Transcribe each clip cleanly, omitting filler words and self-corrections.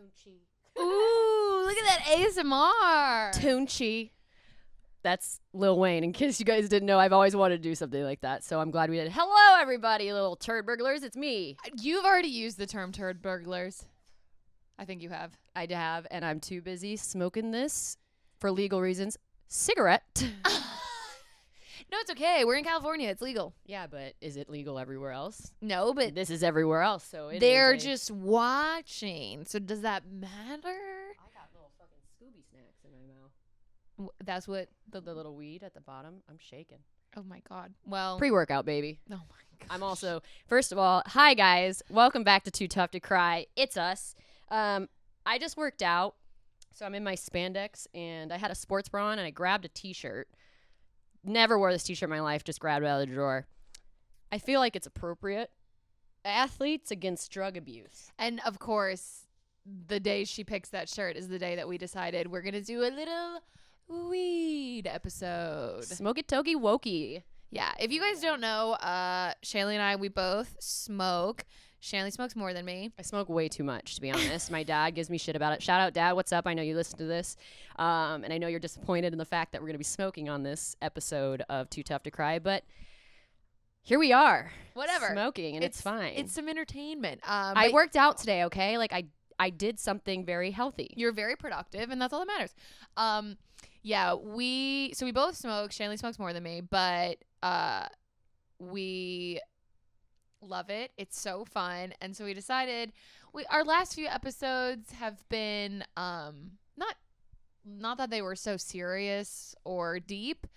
Tunchi. Ooh, look at that ASMR. Tunchi. That's Lil Wayne. In case you guys didn't know, I've always wanted to do something like that. So I'm glad we did. Hello, everybody, little turd burglars. It's me. You've already used the term turd burglars. I think you have. I have, and I'm too busy smoking this for legal reasons. Cigarette. No, it's okay. We're in California. It's legal. Yeah, but is it legal everywhere else? No, but This is everywhere else, so they're just watching. So does that matter? I got little fucking Scooby snacks in my mouth. That's what The little weed at the bottom. I'm shaking. Oh my God. Well, Pre-workout, baby. oh my God. I'm also, first of all, hi guys. Welcome back to Too Tough to Cry. It's us. I just worked out, so I'm in my spandex, and I had a sports bra on, and I grabbed a t-shirt. Never wore this t-shirt in my life, just grabbed it out of the drawer. I feel like it's appropriate. Athletes against drug abuse. And of course, the day she picks that shirt is the day that we decided we're going to do a little weed episode. Smoke it, toki, wokey. Yeah. If you guys don't know, Shanley and I, we both smoke. Shanley smokes more than me. I smoke way too much, to be honest. My dad gives me shit about it. Shout out, Dad. What's up? I know you listen to this. And I know you're disappointed in the fact that we're going to be smoking on this episode of Too Tough to Cry. But here we are. Whatever. Smoking, and it's fine. It's some entertainment. I worked out today, okay? Like, I did something very healthy. You're very productive, and that's all that matters. Yeah, we both smoke. Shanley smokes more than me, but we love it. It's so fun. And so we decided our last few episodes have been not that they were so serious or deep,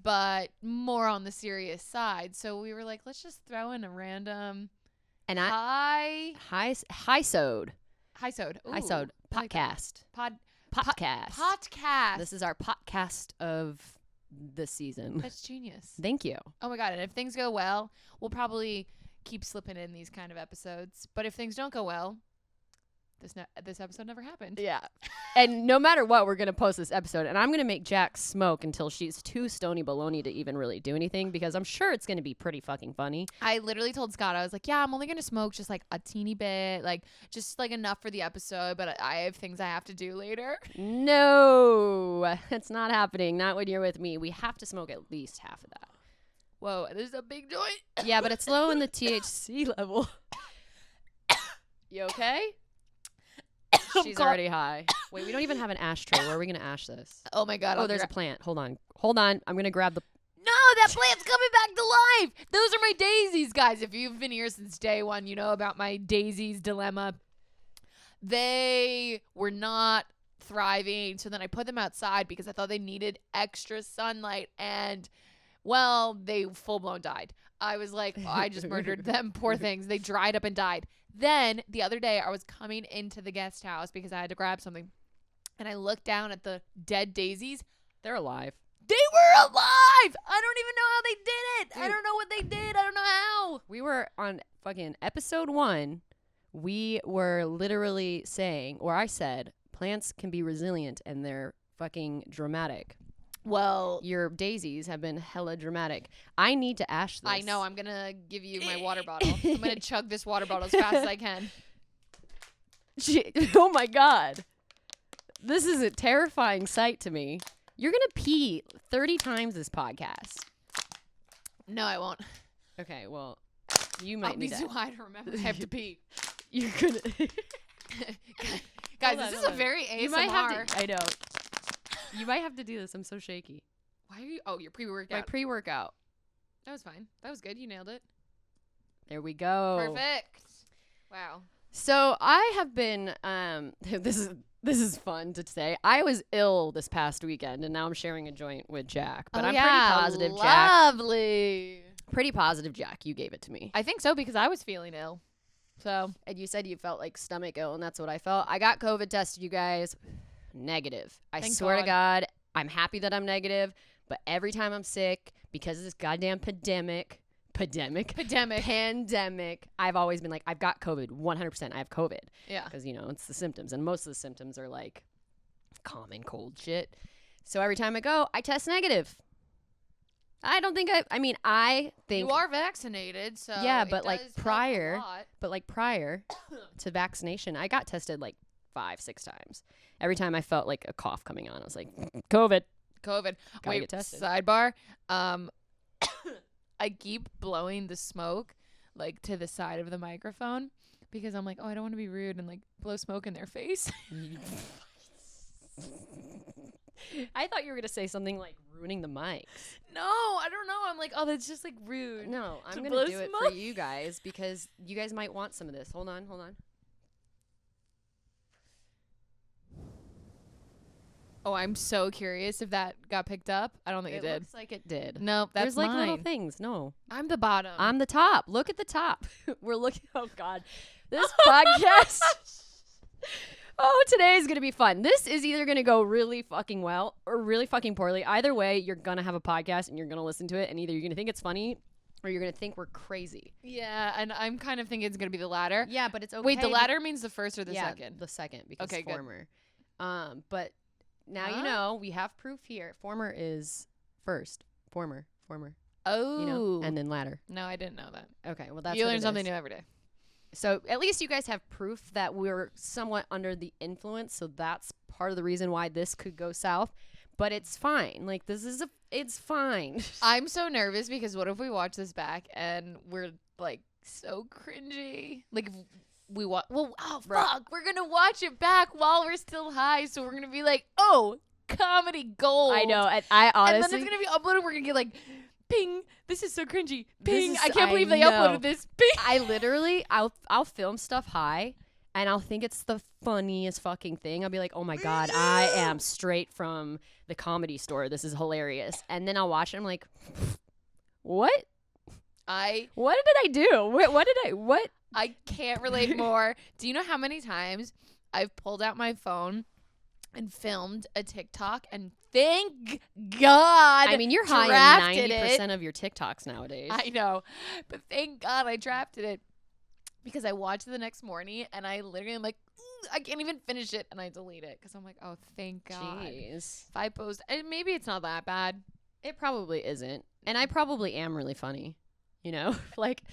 but more on the serious side. So we were like, let's just throw in a random Highsode. Ooh, Highsode. Podcast. Podcast. Podcast. This is our podcast of the season. That's genius. Thank you. Oh my God. And if things go well, we'll probably keep slipping in these kind of episodes. But if things don't go well, this episode never happened. Yeah. And no matter what, we're going to post this episode. And I'm going to make Jac smoke until she's too stony bologna to even really do anything, because I'm sure it's going to be pretty fucking funny. I literally told Scott, I was like, yeah, I'm only going to smoke just like a teeny bit, like just like enough for the episode. But I have things I have to do later. No, it's not happening. Not when you're with me. We have to smoke at least half of that. Whoa, this is a big joint. Yeah, but it's low in the THC level. You okay? She's already high. Wait, we don't even have an ashtray. Where are we going to ash this? Oh my God. Oh, there's a plant. Hold on. I'm going to grab the... No, that plant's coming back to life. Those are my daisies, guys. If you've been here since day one, you know about my daisies dilemma. They were not thriving. So then I put them outside because I thought they needed extra sunlight. And, well, they full-blown died. I was like, oh, I just murdered them. Poor things. They dried up and died. Then the other day I was coming into the guest house because I had to grab something, and I looked down at the dead daisies. They're alive. They were alive. I don't even know how they did it. Dude. I don't know what they did. I don't know how. We were on fucking episode 1. We were literally saying, or I said, plants can be resilient and they're fucking dramatic. Well, Your daisies have been hella dramatic. I need to ash this. I know. I'm going to give you my water bottle. I'm going to chug this water bottle as fast as I can. Oh my God. This is a terrifying sight to me. You're going to pee 30 times this podcast. No, I won't. Okay, well, you might I'll be need too high to remember I have to pee. You're going to... Guys, this is a very ASMR. You might have to... I know. You might have to do this. I'm so shaky. Why are you... Oh, your pre-workout. My pre-workout. That was fine. That was good. You nailed it. There we go. Perfect. Wow. So I have been... This is fun to say. I was ill this past weekend, and now I'm sharing a joint with Jac. But I'm pretty positive, Jac. Lovely. Pretty positive, Jac. You gave it to me. I think so because I was feeling ill. So... And you said you felt like stomach ill, and that's what I felt. I got COVID tested, you guys. Negative. I swear to God, I'm happy that I'm negative, but every time I'm sick, because of this goddamn pandemic, I've always been like, I've got COVID, 100%. I have COVID. Yeah. Because, it's the symptoms, and most of the symptoms are like common cold shit. So every time I go, I test negative. I don't think I think you are vaccinated, so yeah, but it like does prior, help a lot. but like prior to vaccination, I got tested like 5-6 times. Every time I felt like a cough coming on, I was like, COVID. COVID. Gotta Wait, get tested. sidebar. I keep blowing the smoke like to the side of the microphone because I'm like, oh, I don't want to be rude and like blow smoke in their face. I thought you were gonna say something like ruining the mics. No, I don't know. I'm like, oh, that's just like rude. No, I'm blow gonna do it for smoke. you guys because you guys might want some of this. Hold on. Oh, I'm so curious if that got picked up. I don't think it did. Looks like it did. Nope, that's There's like mine. little things. No, I'm the bottom. I'm the top. Look at the top. We're looking. Oh God, this podcast. Oh, today's gonna be fun. This is either gonna go really fucking well or really fucking poorly. Either way, you're gonna have a podcast and you're gonna listen to it, and either you're gonna think it's funny or you're gonna think we're crazy. Yeah, and I'm kind of thinking it's gonna be the latter. Yeah, but it's okay. Wait, the latter means the first or the second? The second because Okay, good. former. But now Huh? you know we have proof here. Former is first. Former. Oh, You know, and then latter. no, I didn't know that. Okay, well that's You what learn it something is. new every day. So at least you guys have proof that we're somewhat under the influence. So that's part of the reason why this could go south. But it's fine. Like it's fine. I'm so nervous because what if we watch this back and we're like so cringy? Like if we watch, Bro. fuck, we're gonna watch it back while we're still high, so we're gonna be like, oh, comedy gold. I know. And I honestly. And then it's gonna be uploaded. We're gonna get like, ping. This is so cringy. This Ping. is- I can't believe I they know. uploaded this. Ping. I literally, I'll film stuff high, and I'll think it's the funniest fucking thing. I'll be like, oh my God, I am straight from the Comedy Store. This is hilarious. And then I'll watch it. I'm like, what? What did I do? What? I can't relate more. Do you know how many times I've pulled out my phone and filmed a TikTok and thank God I mean, you're high drafted in it. 90% of your TikToks nowadays. I know. But thank God I drafted it because I watched it the next morning and I literally am like, I can't even finish it. And I delete it because I'm like, oh, thank God. Jeez. If I post, and maybe it's not that bad. It probably isn't. And I probably am really funny. You know? Like,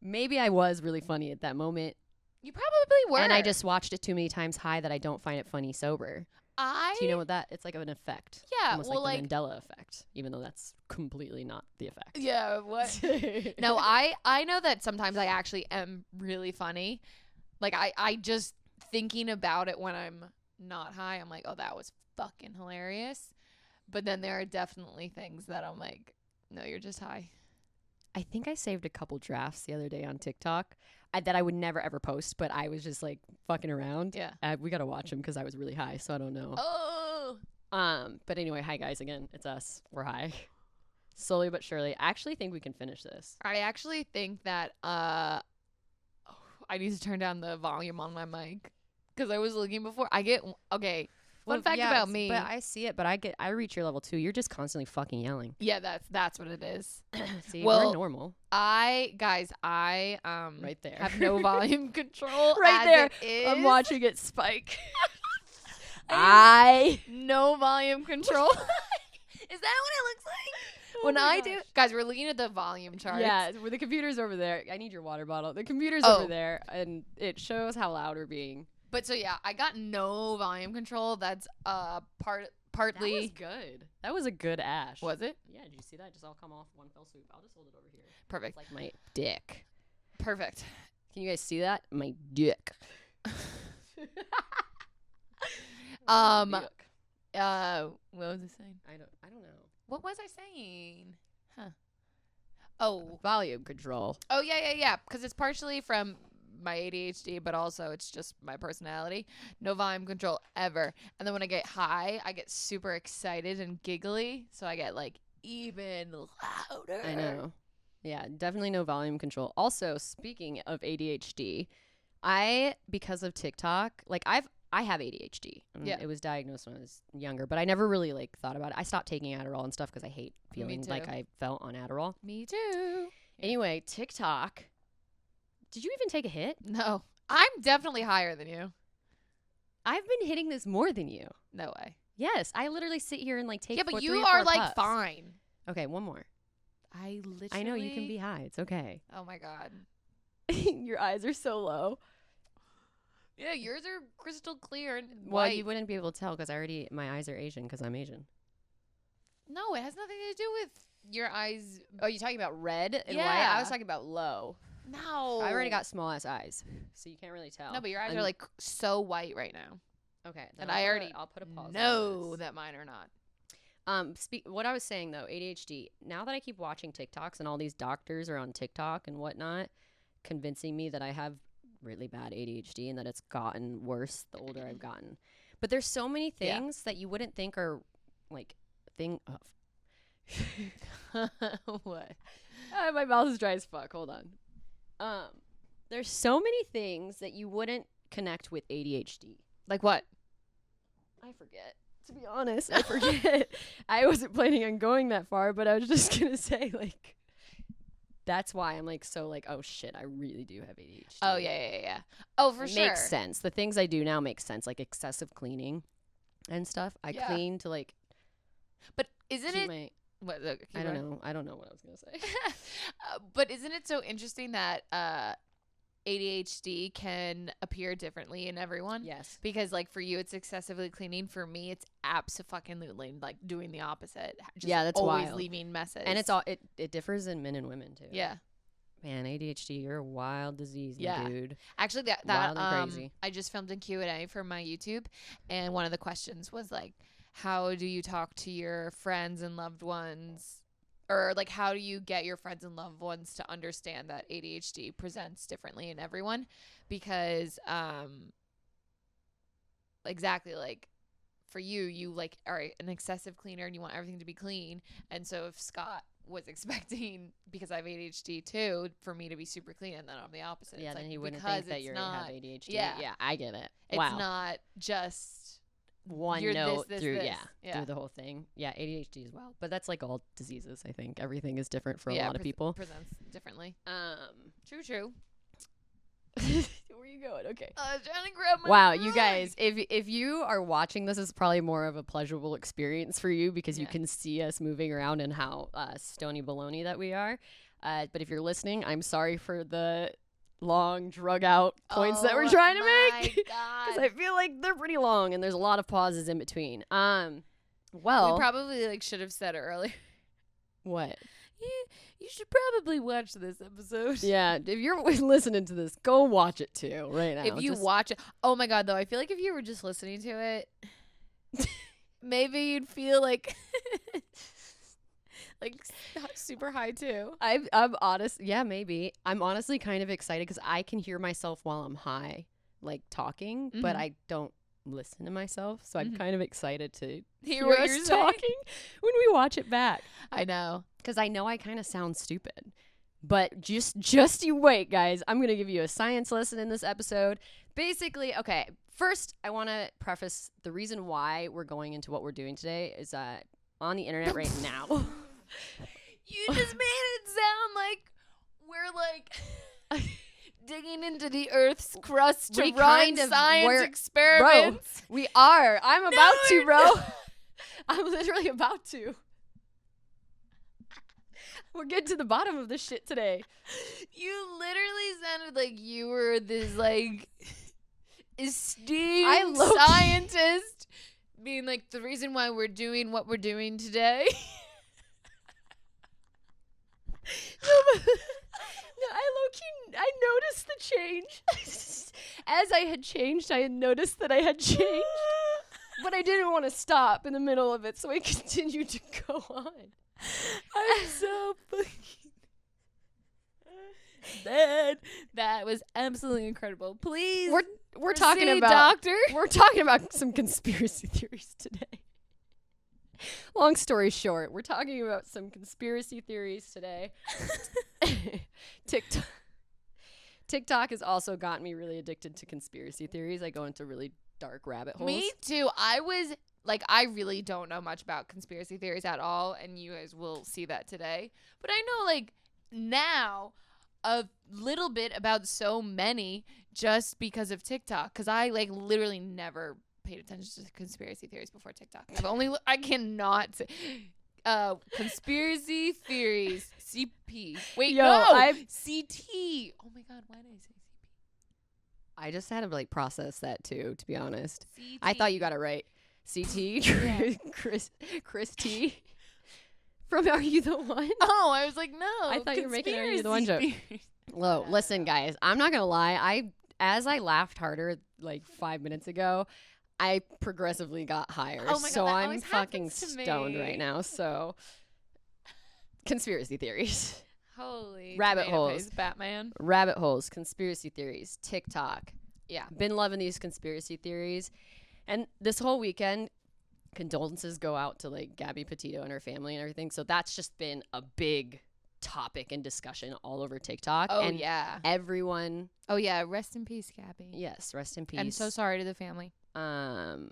maybe I was really funny at that moment. You probably were. And I just watched it too many times high that I don't find it funny sober. Do you know what that? It's like an effect. Yeah, Almost well, like the Mandela effect, even though that's completely not the effect. Yeah, what? No, I know that sometimes I actually am really funny. Like I just thinking about it when I'm not high, I'm like, oh, that was fucking hilarious. But then there are definitely things that I'm like, no, you're just high. I think I saved a couple drafts the other day on TikTok that I would never ever post, but I was just like fucking around. Yeah. We gotta watch them because I was really high, so I don't know. Oh. But anyway, hi guys again. It's us. We're high. Slowly but surely. I actually think we can finish this. I actually think that I need to turn down the volume on my mic because I was looking before. Fun fact about me. But I see it, but I reach your level too. You're just constantly fucking yelling. Yeah, that's what it is. See, Well, we're normal. I Right there. have no volume control. Right as there. it is. I'm watching it spike. No volume control. Is that what it looks like? When I do, guys, we're looking at the volume charts. Yeah, where the computer's over there. I need your water bottle. The computer's Oh. over there, and it shows how loud we're being. But so yeah, I got no volume control. That's partly. That was good. That was a good ash. Was it? Yeah, did you see that? Just all come off one fell swoop. I'll just hold it over here. Perfect. It's like my dick. Perfect. Can you guys see that? My dick. What was I saying? I don't know. What was I saying? Huh. Oh. Volume control. Oh yeah. Because it's partially from my ADHD, but also it's just my personality. No volume control ever. And then when I get high, I get super excited and giggly, so I get like even louder. I know. Yeah, definitely no volume control. Also, speaking of ADHD, because of TikTok, like I have ADHD. Yeah. It was diagnosed when I was younger, but I never really like thought about it. I stopped taking Adderall and stuff because I hate feeling too. like I felt on Adderall. Me too. Anyway, TikTok. Did you even take a hit? No. I'm definitely higher than you. I've been hitting this more than you. No way. Yes, I literally sit here and like take. Yeah, but 3 you or are 4 like puffs. fine. Okay, one more. I literally. I know you can be high. It's okay. Oh my God. Your eyes are so low. Yeah, yours are crystal clear and Well, white. you wouldn't be able to tell because my eyes are Asian because I'm Asian. No, it has nothing to do with your eyes. Oh, you talking about red and white? Yeah. I was talking about low. No. I already got small ass eyes, so you can't really tell. No, but your eyes are like so white right now. Okay, And I'll put a pause. know that mine are not. What I was saying though, ADHD. Now that I keep watching TikToks and all these doctors are on TikTok and whatnot, convincing me that I have really bad ADHD and that it's gotten worse the older I've gotten. But there's so many things that you wouldn't think are like What? My mouth is dry as fuck. Hold on. There's so many things that you wouldn't connect with ADHD. Like what? I forget. To be honest, I forget. I wasn't planning on going that far, but I was just gonna say like that's why I'm like so like, oh shit, I really do have ADHD. Oh yeah. Oh, for sure. Makes sense. The things I do now make sense, like excessive cleaning and stuff. I clean to like. But isn't it? What, I don't know. I don't know what I was gonna say. But isn't it so interesting that ADHD can appear differently in everyone? Yes. Because like for you, it's excessively cleaning. For me, it's absolutely like doing the opposite. Just that's always wild. leaving messes. And it differs in men and women too. Yeah. Man, ADHD, you're a wild disease, dude. Actually, that wild and crazy. I just filmed a Q&A for my YouTube, and one of the questions was like, how do you talk to your friends and loved ones, or like how do you get your friends and loved ones to understand that ADHD presents differently in everyone? Because exactly, like for you like are an excessive cleaner and you want everything to be clean, and so if Scott was expecting, because I have ADHD too, for me to be super clean, and then I'm the opposite. Yeah, it's then like, he wouldn't because think that it's you not, have ADHD. Yeah, I get it. it's not just one you're note this, through this. through the whole thing. Yeah, ADHD as well, but that's like all diseases. I think everything is different for a lot of people. Presents differently. True. Where are you going? Okay. I was trying to grab my Wow, you guys, if you are watching this, is probably more of a pleasurable experience for you because you can see us moving around and how stony baloney that we are. But if you're listening, I'm sorry for the long drug out points that we're trying to make, because I feel like they're pretty long and there's a lot of pauses in between. Well, we probably like should have said it earlier. What? You should probably watch this episode. Yeah, if you're listening to this, go watch it too right now. If you watch it, oh my god, though, I feel like if you were just listening to it, maybe you'd feel like like super high too. I'm honest. Yeah, maybe. I'm honestly kind of excited because I can hear myself while I'm high, like talking, but I don't listen to myself. So I'm kind of excited to hear what us you're talking when we watch it back. I know. Because I know I kind of sound stupid. But just you wait, guys. I'm going to give you a science lesson in this episode. Basically, okay, first I want to preface the reason why we're going into what we're doing today is on the internet right now. You just made it sound like we're like digging into the Earth's crust to run science experiments. Bro, we are. I'm about to, bro. I'm literally about to. We're getting to the bottom of this shit today. You literally sounded like you were this like esteemed scientist being like, the reason why we're doing what we're doing today. I noticed the change. As I had changed, I had noticed that I had changed. But I didn't want to stop in the middle of it, so I continued to go on. I'm so fucking dead. That was absolutely incredible. Please, we're talking about doctor. We're talking about some conspiracy theories today. Long story short, we're talking about some conspiracy theories today. TikTok has also gotten me really addicted to conspiracy theories. I go into really dark rabbit holes. Me too. I really don't know much about conspiracy theories at all, and you guys will see that today. But I know, like, now a little bit about so many just because of TikTok, because I, like, literally never paid attention to conspiracy theories before TikTok. I cannot say. Conspiracy theories, CP. Wait, Yo, no, CT. Oh my god, why did I say CP? I just had to like process that too, to be honest. CT. I thought you got it right. CT, Yeah. Chris T. From Are You the One? Oh, I was like, no. I thought you were making Are You the One joke. Conspiracy Whoa, listen, guys. I'm not gonna lie. As I laughed harder like 5 minutes ago, I progressively got higher. Oh my God, so that I'm always fucking happens to stoned me. right now. So conspiracy theories, Holy Rabbit tomato holes. paste, Batman. rabbit holes, conspiracy theories, TikTok. Yeah. Been loving these conspiracy theories, and this whole weekend, condolences go out to like Gabby Petito and her family and everything. So that's just been a big topic and discussion all over TikTok. Oh, and yeah. everyone, Oh, yeah. Rest in peace, Gabby. yes, rest in peace. I'm so sorry to the family. And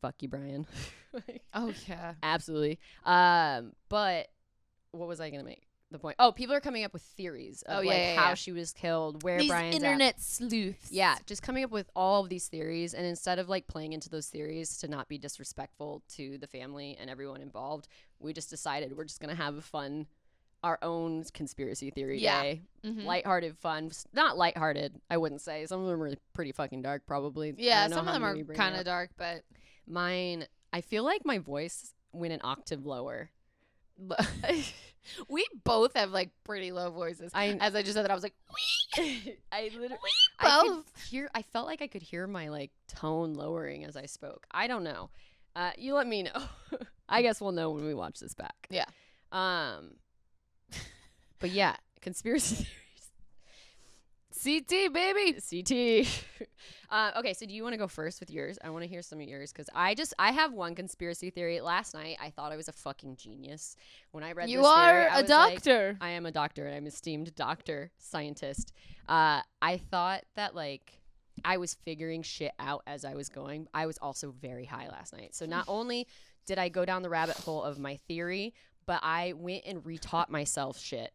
fuck you, Brian. Oh, yeah. Absolutely. But what was I gonna make the point? Oh, people are coming up with theories of how she was killed, where These Brian's internet sleuths. Yeah, just coming up with all of these theories, and instead of like playing into those theories to not be disrespectful to the family and everyone involved, we just decided we're just gonna have a fun, our own conspiracy theory day. Mhm. Lighthearted fun. Not lighthearted, I wouldn't say. Some of them are pretty fucking dark, probably. I Yeah, don't know some of how them are many bring kind up. of dark, but Mine, I feel like my voice went an octave lower. we both have like pretty low voices. As I just said that, I was like, I literally, both. I felt like I could hear my like tone lowering as I spoke. I don't know. You let me know. I guess we'll know when we watch this back. Yeah. But yeah, conspiracy theories. CT, baby. CT. Okay, so do you want to go first with yours? I want to hear some of yours because I have one conspiracy theory. Last night, I thought I was a fucking genius when I read You this are theory. I a was like, doctor. I am a doctor, and I'm an esteemed doctor, scientist. I thought that like I was figuring shit out as I was going. I was also very high last night. So not only did I go down the rabbit hole of my theory, but I went and retaught myself shit.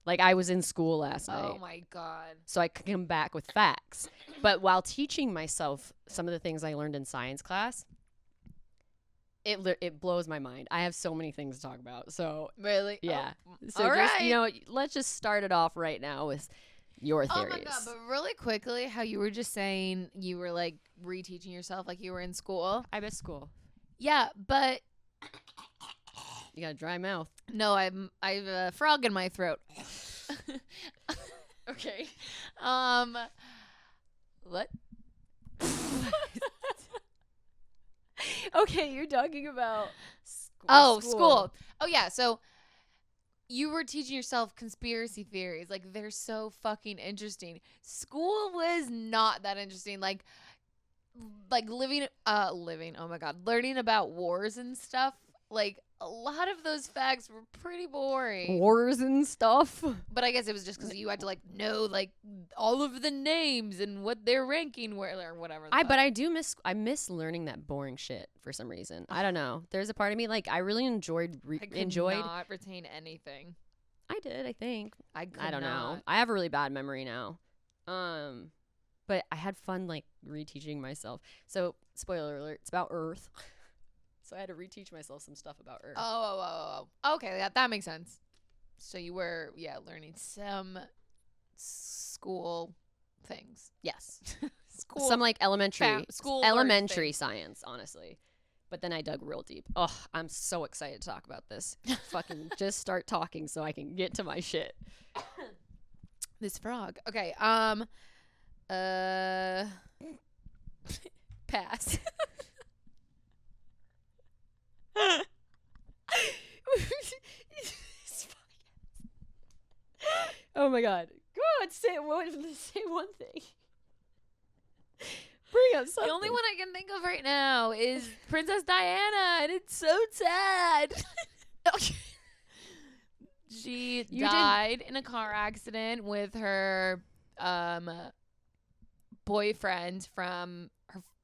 Like I was in school last night. Oh my God. So I could come back with facts. But while teaching myself some of the things I learned in science class, it blows my mind. I have so many things to talk about. So Really? yeah. Oh, So all just, right. let's just start it off right now with your Oh theories. my God. But really quickly, how you were just saying you were like reteaching yourself like you were in school. I miss school. Yeah, but You got a dry mouth. no, I've a frog in my throat. Okay. What? Okay, you're talking about School. Oh yeah, so you were teaching yourself conspiracy theories. Like they're so fucking interesting. School was not that interesting. Like living, oh my God, learning about wars and stuff. Like a lot of those facts were pretty boring. Wars and stuff. But I guess it was just because you had to like know like all of the names and what their ranking were or whatever. But I miss learning that boring shit for some reason. I don't know. There's a part of me like I really enjoyed I could not retain anything. I did, I think. I could I don't know. not. I have a really bad memory now. But I had fun like reteaching myself. So, spoiler alert, it's about Earth. So I had to reteach myself some stuff about Earth. Oh. Okay, that makes sense. So you were, learning some school things. Yes. School. Some like elementary school elementary science, honestly. But then I dug real deep. Oh, I'm so excited to talk about this. Fucking just start talking so I can get to my shit. This frog. Okay. Pass. Oh my God. Go on, say one thing. Bring up something. The only one I can think of right now is Princess Diana, and it's so sad. She died in a car accident with her boyfriend from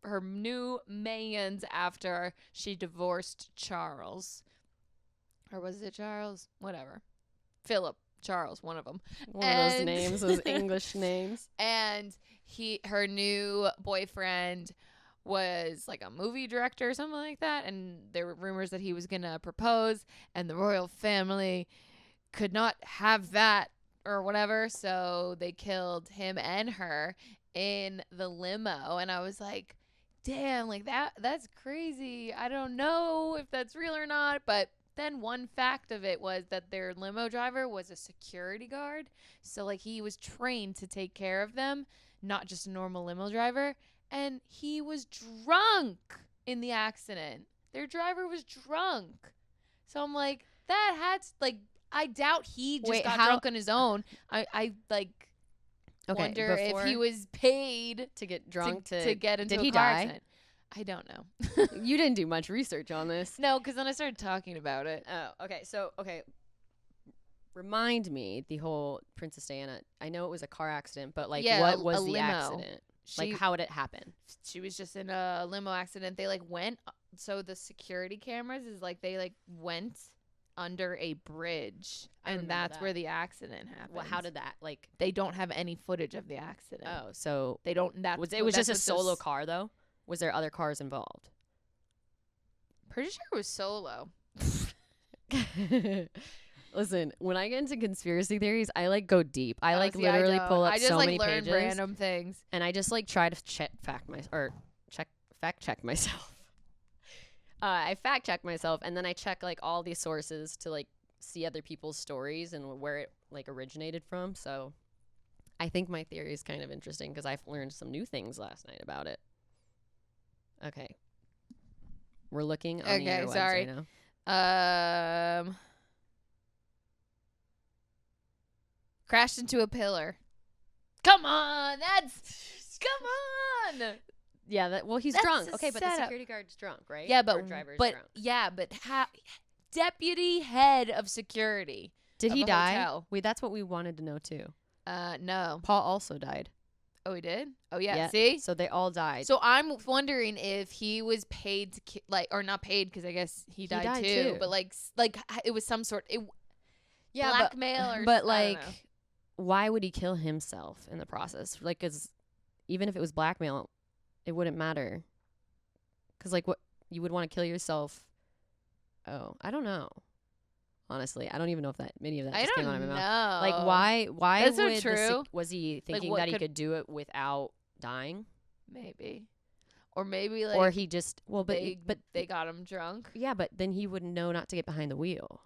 her new man's after she divorced Charles. Or was it Charles? Whatever. Philip. Charles, one of them. One of those names, those English names. And her new boyfriend was like a movie director or something like that. And there were rumors that he was going to propose, and the royal family could not have that or whatever. So they killed him and her. in the limo, and I was like, damn, like that's crazy. I don't know if that's real or not, but then one fact of it was that their limo driver was a security guard. So like he was trained to take care of them, not just a normal limo driver, and he was drunk in the accident. Their driver was drunk. So I'm like, that had like I doubt he just got drunk on his own. I like wonder if he was paid to get drunk to get into a car accident. I don't know. You didn't do much research on this. No, because then I started talking about it. Oh, okay. So, remind me the whole Princess Diana. I know it was a car accident, but like, what was the accident? Like, how did it happen? She was just in a limo accident. They like went. So the security cameras is like they like went under a bridge, and that's where the accident happened. Well, how did that like? They don't have any footage of the accident. Oh, so they don't. It was just a solo car though. Was there other cars involved? Pretty sure it was solo. Listen, when I get into conspiracy theories, I like go deep. I like literally pull up so many pages. I just like learn random things, and I just like try to fact check myself. I fact check myself, and then I check like all these sources to like see other people's stories and where it like originated from. So I think my theory is kind of interesting because I've learned some new things last night about it. Okay. We're looking on the interwebs right now. Crashed into a pillar. Come on, come on. Yeah, he's drunk. Okay, but the security guard's drunk, right? Yeah, but driver's drunk. Yeah, but deputy head of security. Did he die? Hotel. That's what we wanted to know too. No. Paul also died. Oh, he did? Oh, yeah. See? So they all died. So I'm wondering if he was paid to or not paid because I guess he died too. But like it was some sort blackmail or but like why would he kill himself in the process? Like, 'cause even if it was blackmail, it wouldn't matter. 'Cause like what you would want to kill yourself. Oh, I don't know. Honestly, I don't even know if many of that just came out of my mouth. Like, why That's so true. Was he thinking that he could do it without dying? Maybe. Or maybe like. Or he just but they got him drunk. Yeah, but then he wouldn't know not to get behind the wheel.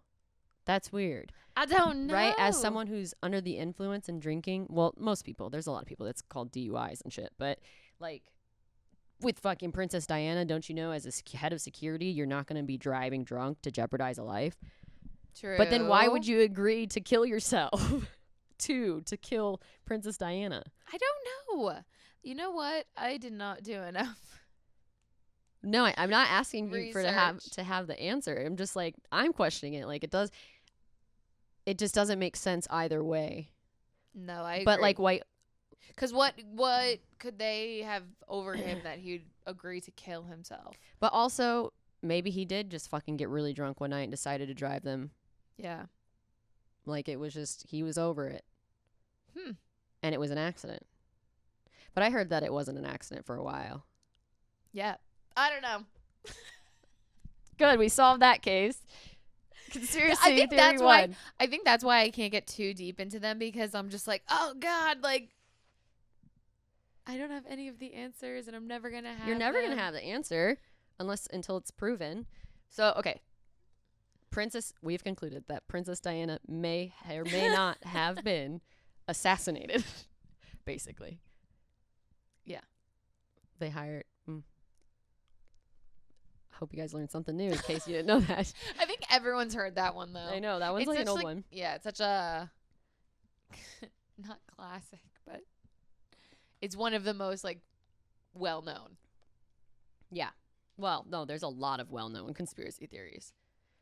That's weird. I don't know. Right? As someone who's under the influence and drinking, well, most people. There's a lot of people that's called DUIs and shit. But like, with fucking Princess Diana, don't you know, as a head of security, you're not going to be driving drunk to jeopardize a life. True. But then why would you agree to kill yourself to kill Princess Diana? I don't know. You know what? I did not do enough. No, I'm not asking you to have the answer. I'm just like, I'm questioning it. Like, it just doesn't make sense either way. No, I agree. But like, why? Because what could they have over him that he'd agree to kill himself? But also, maybe he did just fucking get really drunk one night and decided to drive them. Yeah. Like, it was just, he was over it. And it was an accident. But I heard that it wasn't an accident for a while. Yeah. I don't know. Good, we solved that case. Conspiracy theory one. I think that's why I can't get too deep into them, because I'm just like, oh God, like, I don't have any of the answers, and I'm never gonna have. You're never gonna have the answer until it's proven. So okay, we've concluded that Princess Diana may or may not have been assassinated. Basically, yeah. They hired. Hope you guys learned something new in case you didn't know that. I think everyone's heard that one though. I know that one's like an old one. Yeah, it's such a not classic, but it's one of the most like well known. Yeah. Well, no, there's a lot of well-known conspiracy theories.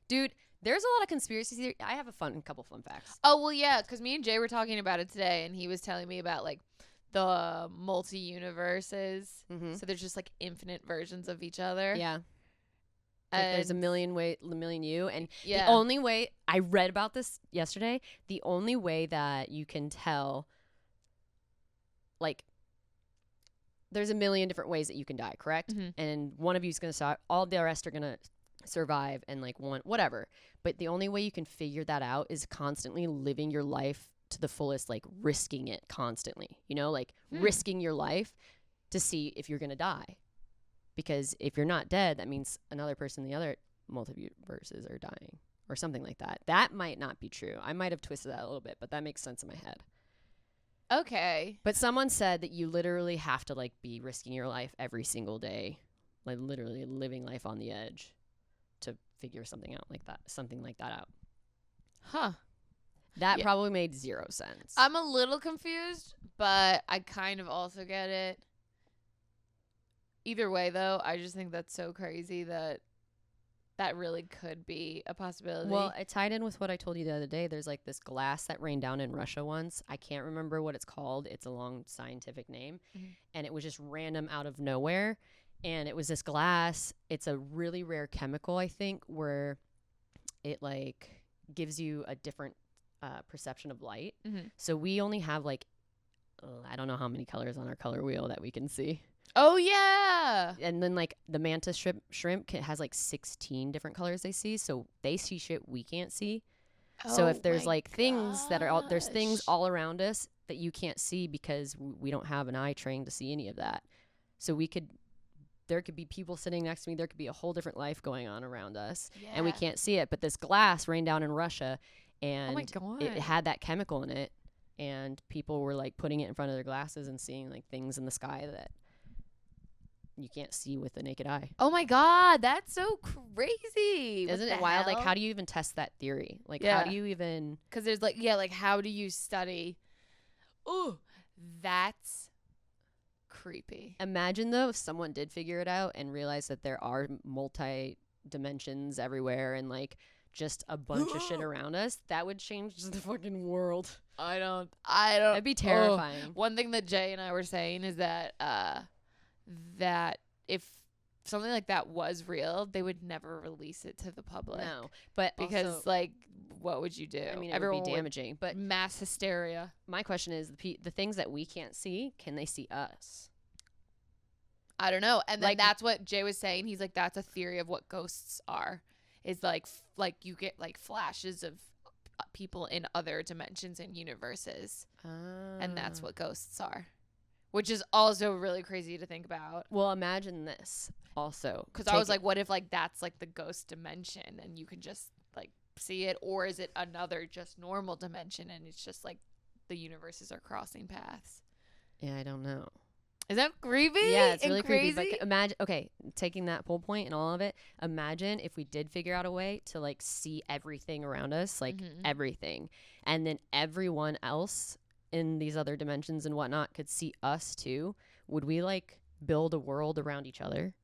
Dude, there's a lot of conspiracy theories. I have a couple fun facts. Oh, well, yeah, because me and Jay were talking about it today, and he was telling me about, like, the multi-universes. Mm-hmm. So there's just, like, infinite versions of each other. Yeah. Like there's a million you. And the only way, I read about this yesterday, the only way that you can tell, like, there's a million different ways that you can die, correct? Mm-hmm. And one of you is going to stop. All the rest are going to survive and like whatever. But the only way you can figure that out is constantly living your life to the fullest, like risking it constantly, you know, like risking your life to see if you're going to die. Because if you're not dead, that means another person in the other multiverses are dying or something like that. That might not be true. I might have twisted that a little bit, but that makes sense in my head. Okay. But someone said that you literally have to like be risking your life every single day, like literally living life on the edge to figure something like that out. Huh. That probably made zero sense. I'm a little confused, but I kind of also get it. Either way, though, I just think that's so crazy that really could be a possibility. Well, it tied in with what I told you the other day. There's like this glass that rained down in Russia once. I can't remember what it's called. It's a long scientific name. Mm-hmm. And it was just random out of nowhere. And it was this glass. It's a really rare chemical, I think, where it like gives you a different perception of light. Mm-hmm. So we only have like, I don't know how many colors on our color wheel that we can see. Oh, yeah. And then like the mantis shrimp has like 16 different colors they see. So they see shit we can't see. So if there's like things that are there's things all around us that you can't see because we don't have an eye trained to see any of that. So there could be people sitting next to me. There could be a whole different life going on around us and we can't see it. But this glass rained down in Russia and it had that chemical in it. And people were like putting it in front of their glasses and seeing like things in the sky that you can't see with the naked eye. Oh my God, that's so crazy. Isn't it wild? Like, how do you even test that theory? Like, how do you even... Because there's like, like, how do you study? Ooh, that's creepy. Imagine, though, if someone did figure it out and realized that there are multi-dimensions everywhere and, like, just a bunch of shit around us. That would change the fucking world. I don't... That'd be terrifying. One thing that Jay and I were saying is that... that if something like that was real, they would never release it to the public. No, but because also, like, what would you do? I mean, everyone would be damaging. But mass hysteria. My question is, the things that we can't see, can they see us? I don't know. And then like, that's what Jay was saying. He's like, that's a theory of what ghosts are. Is like you get like flashes of people in other dimensions and universes, and that's what ghosts are. Which is also really crazy to think about. Well, imagine this also. Because I was like, what if like that's like the ghost dimension and you can just like see it? Or is it another just normal dimension and it's just like the universes are crossing paths? Yeah, I don't know. Is that creepy? Yeah, it's really creepy. But imagine, okay, taking that whole point and all of it, imagine if we did figure out a way to like see everything around us, like everything. And then everyone else in these other dimensions and whatnot could see us too. Would we like build a world around each other?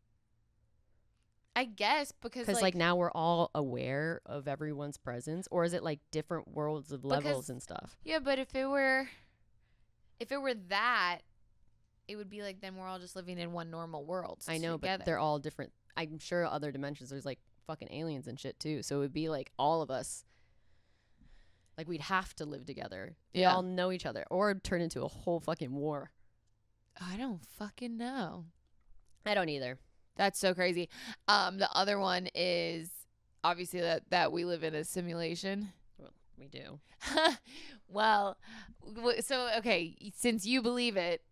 I guess because like now we're all aware of everyone's presence, or is it like different worlds of levels and stuff? Yeah, but if it were that, it would be like then we're all just living in one normal world. I know, together. But they're all different. I'm sure other dimensions there's like fucking aliens and shit too. So it would be like all of us. Like, we'd have to live together. We all know each other. Or turn into a whole fucking war. I don't fucking know. I don't either. That's so crazy. The other one is obviously that we live in a simulation. Well, we do. Well, so, okay, since you believe it,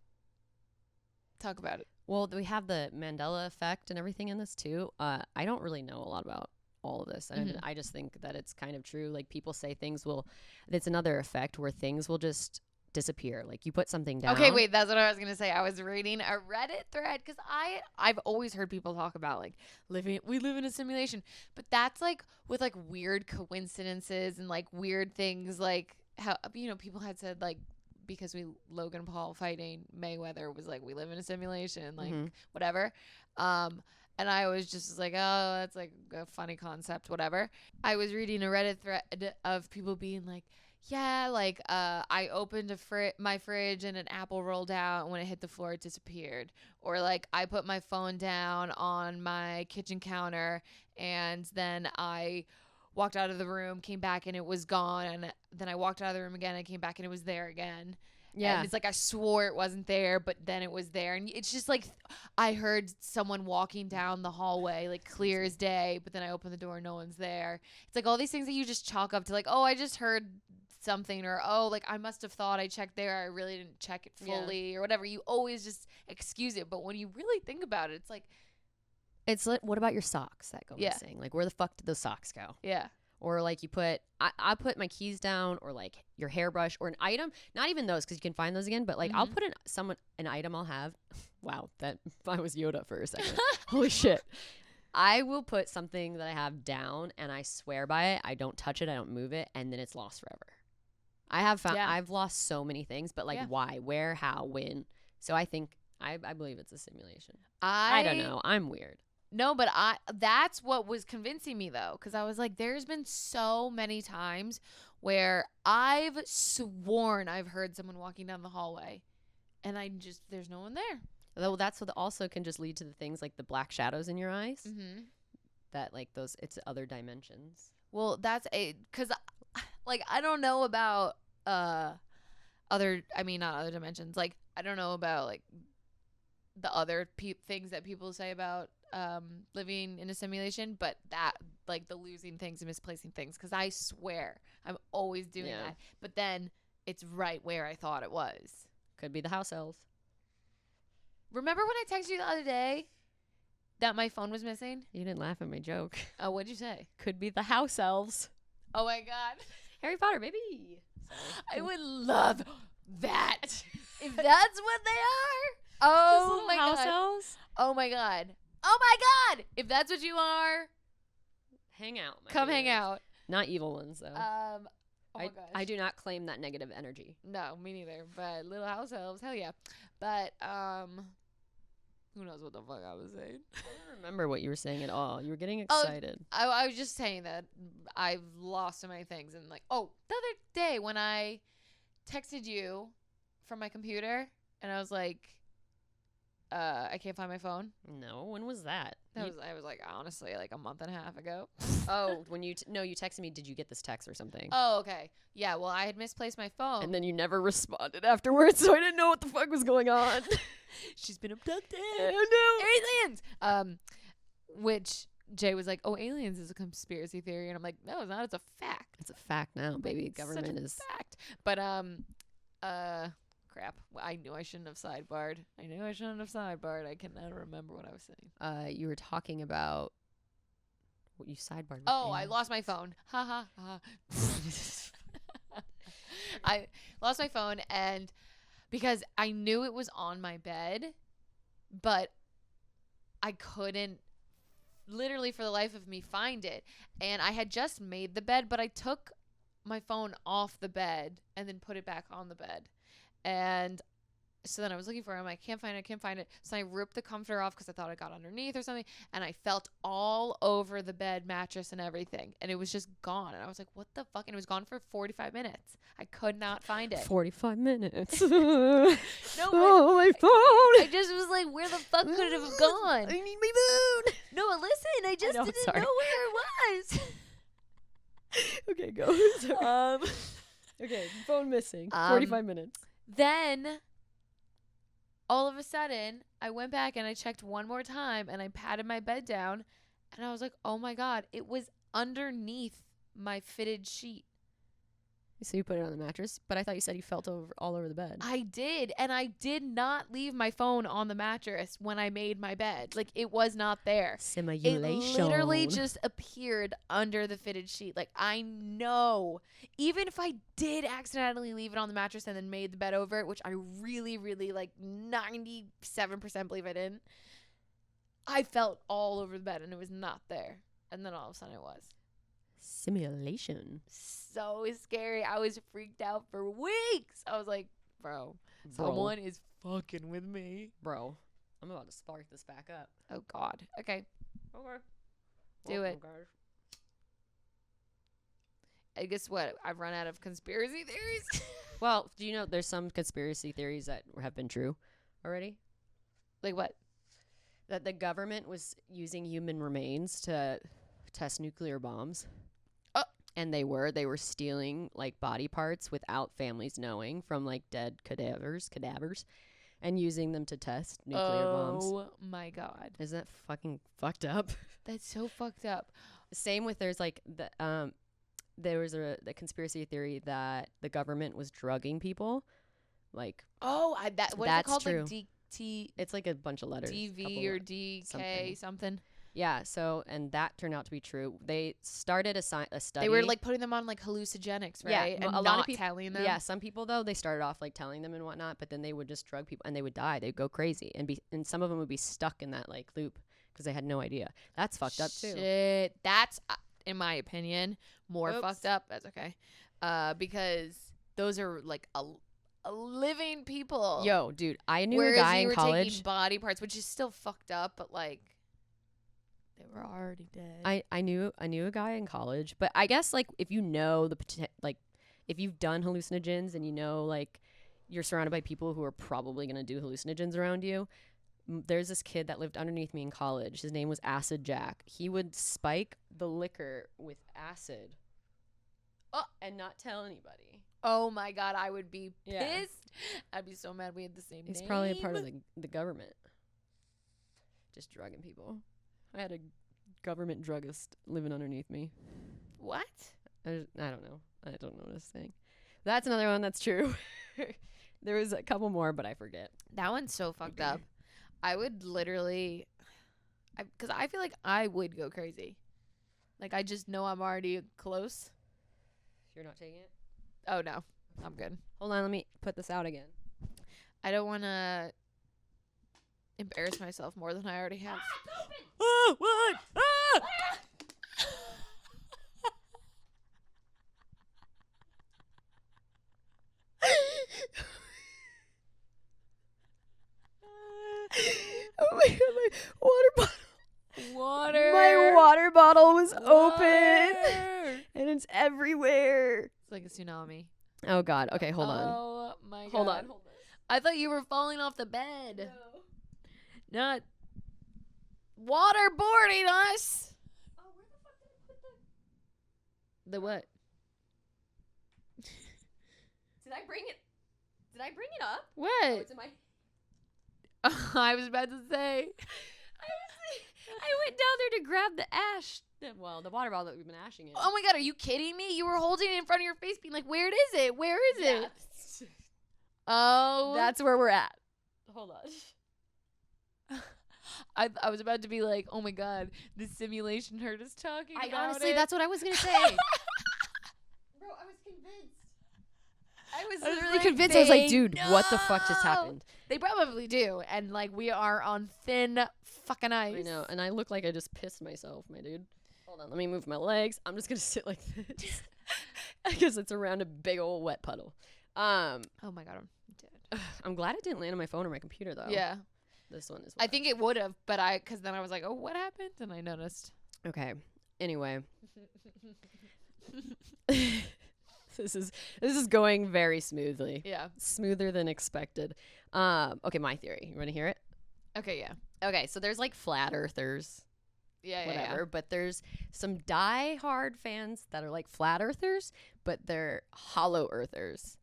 talk about it. Well, we have the Mandela effect and everything in this, too. I don't really know a lot about all of this. And I just think that it's kind of true. Like, people say it's another effect where things will just disappear. Like, you put something down. Okay, wait, that's what I was going to say. I was reading a Reddit thread because I've always heard people talk about like we live in a simulation, but that's like with like weird coincidences and like weird things, like how, people had said like, because Logan Paul fighting Mayweather was like, we live in a simulation, like whatever. And I was just like, oh, that's like a funny concept, whatever. I was reading a Reddit thread of people being like, yeah, like I opened my fridge and an apple rolled out, and when it hit the floor, it disappeared. Or like I put my phone down on my kitchen counter, and then I walked out of the room, came back, and it was gone. And then I walked out of the room again and came back, and it was there again. Yeah. And it's like I swore it wasn't there, but then it was there. And it's just like I heard someone walking down the hallway, like clear as day, but then I opened the door and no one's there. It's like all these things that you just chalk up to like, oh, I just heard something, or oh, like I must have thought I checked there, I really didn't check it fully, or whatever. You always just excuse it, but when you really think about it, it's like, It's like, what about your socks that go Yeah. missing? Like, where the fuck did those socks go? yeah, Or like you put, I put my keys down, or like your hairbrush, or an item. Not even those, because you can find those again. But like I'll put an item I'll have. Wow, that I was Yoda for a second. Holy shit! I will put something that I have down, and I swear by it. I don't touch it. I don't move it, and then it's lost forever. I have found I've lost so many things, but like why, where, how, when? So I think I believe it's a simulation. I don't know. I'm weird. No, but that's what was convincing me though, because I was like, there's been so many times where I've sworn I've heard someone walking down the hallway, and there's no one there. Though that's what also can just lead to the things like the black shadows in your eyes. Mm-hmm. That like those, it's other dimensions. Well, that's because like I don't know about not other dimensions. Like I don't know about like the other things that people say about living in a simulation, but that like the losing things and misplacing things, because I swear I'm always doing that, but then it's right where I thought it was. Could be the house elves. Remember when I texted you the other day that my phone was missing? You didn't laugh at my joke. Oh, what'd you say? Could be the house elves. Oh my god, Harry Potter, baby. Sorry. I would love that if that's what they are. Oh my house god. elves. Oh my god. Oh my god! If that's what you are, hang out. come hang out. Not evil ones though. Oh my gosh. I do not claim that negative energy. No, me neither. But little house elves, hell yeah. But who knows what the fuck I was saying? I don't remember what you were saying at all. You were getting excited. I was just saying that I've lost so many things, and like, oh, the other day when I texted you from my computer, and I was like, I can't find my phone. No, when was that? I was like, honestly, like a month and a half ago. Oh, when you you texted me, did you get this text or something? Oh, okay. Yeah, well, I had misplaced my phone. And then you never responded afterwards, so I didn't know what the fuck was going on. She's been abducted. Oh no. Aliens! Which Jay was like, oh, aliens is a conspiracy theory. And I'm like, no, it's not. It's a fact. It's a fact now, baby. It's Government such a is fact. But, crap. I knew I shouldn't have sidebarred. I cannot remember what I was saying. You were talking about what you sidebarred. Oh, I lost my phone. Ha ha ha. I lost my phone, and because I knew it was on my bed, but I couldn't literally for the life of me find it. And I had just made the bed, but I took my phone off the bed and then put it back on the bed. And so then I was looking for it. I'm like, can't find it. So I ripped the comforter off because I thought it got underneath or something. And I felt all over the bed mattress and everything. And it was just gone. And I was like, what the fuck? And it was gone for 45 minutes. I could not find it. 45 minutes. No, oh, my phone. I just was like, where the fuck could it have gone? I need my phone. No, listen, I just didn't know where it was. Okay, go. Sorry. Okay, phone missing. 45 minutes. Then, all of a sudden, I went back and I checked one more time and I patted my bed down and I was like, oh my God, it was underneath my fitted sheet. So you put it on the mattress, but I thought you said you felt all over the bed. I did, and I did not leave my phone on the mattress when I made my bed. Like, it was not there. Simulation. It literally just appeared under the fitted sheet. Like, I know. Even if I did accidentally leave it on the mattress and then made the bed over it, which I really, really, like, 97% believe I didn't, I felt all over the bed, and it was not there. And then all of a sudden it was. Simulation. So scary. I was freaked out for weeks. I was like, bro. Someone is fucking with me. Bro, I'm about to spark this back up. Oh, God. Okay. Do Welcome, it. guys. I guess what? I've run out of conspiracy theories. Well, do you know there's some conspiracy theories that have been true already? Like what? That the government was using human remains to test nuclear bombs. And they were stealing like body parts without families knowing from like dead cadavers and using them to test nuclear bombs. Oh my God. Isn't that fucking fucked up? That's so fucked up. Same with there's like there was the conspiracy theory that the government was drugging people. Like, what is it That's called? true. Like DT, it's like a bunch of letters. DV or DK something. Yeah, so, and that turned out to be true. They started a study. They were like putting them on like hallucinogenics, right? Yeah, and a lot not of people telling them. Yeah, some people though, they started off like telling them and whatnot, but then they would just drug people and they would die. They'd go crazy and some of them would be stuck in that like loop because they had no idea. That's fucked up too. Shit, that's in my opinion more Oops. fucked up. That's okay, because those are like a living people. Yo, dude, I knew Whereas a guy you in were college. taking body parts, which is still fucked up, but like they were already dead. I knew a guy in college, but I guess like if you know like if you've done hallucinogens and you know like you're surrounded by people who are probably gonna do hallucinogens around you. There's this kid that lived underneath me in college. His name was Acid Jack. He would spike the liquor with acid, and not tell anybody. Oh my god, I would be pissed. Yeah. I'd be so mad we had the same He's name. probably a part of the government, just drugging people. I had a government druggist living underneath me. What? I don't know. I don't know what it's saying. That's another one that's true. There was a couple more, but I forget. That one's so fucked up. I would literally, because I feel like I would go crazy. Like I just know I'm already close. You're not taking it? Oh no, I'm good. Hold on, let me put this out again. I don't want to embarrass myself more than I already have. Oh, what? Ah! Oh my god, my water bottle. Water. My water bottle was open. Water. And it's everywhere. It's like a tsunami. Oh god. Okay, hold on. Oh my god. Hold on. I thought you were falling off the bed. Not waterboarding us. Oh, where the fuck did I put the... The what? Did I bring it? Did I bring it up? Oh, What? it's in my... I was about to say. I went down there to grab the ash. Well, the water bottle that we've been ashing in. Oh my god, are you kidding me? You were holding it in front of your face being like, where is it? Where is it? Oh. That's where we're at. Hold on. I was about to be like, oh my god, the simulation heard us talking about Honestly, it. that's what I was going to say. Bro, I was convinced. I was literally like, convinced. I was like, they dude, what the fuck just know. happened? They probably do. And like, we are on thin fucking ice. I know. And I look like I just pissed myself, my dude. Hold on. Let me move my legs. I'm just going to sit like this. Because it's around a big old wet puddle. Oh my god, I'm dead. I'm glad it didn't land on my phone or my computer, though. Yeah. This one is. I think it would have, but because then I was like, oh, what happened? And I noticed. Okay. Anyway. This is going very smoothly. Yeah. Smoother than expected. Okay, my theory. You want to hear it? Okay, yeah. Okay, so there's like flat earthers, Yeah, whatever, but there's some die-hard fans that are like flat earthers, but they're hollow earthers.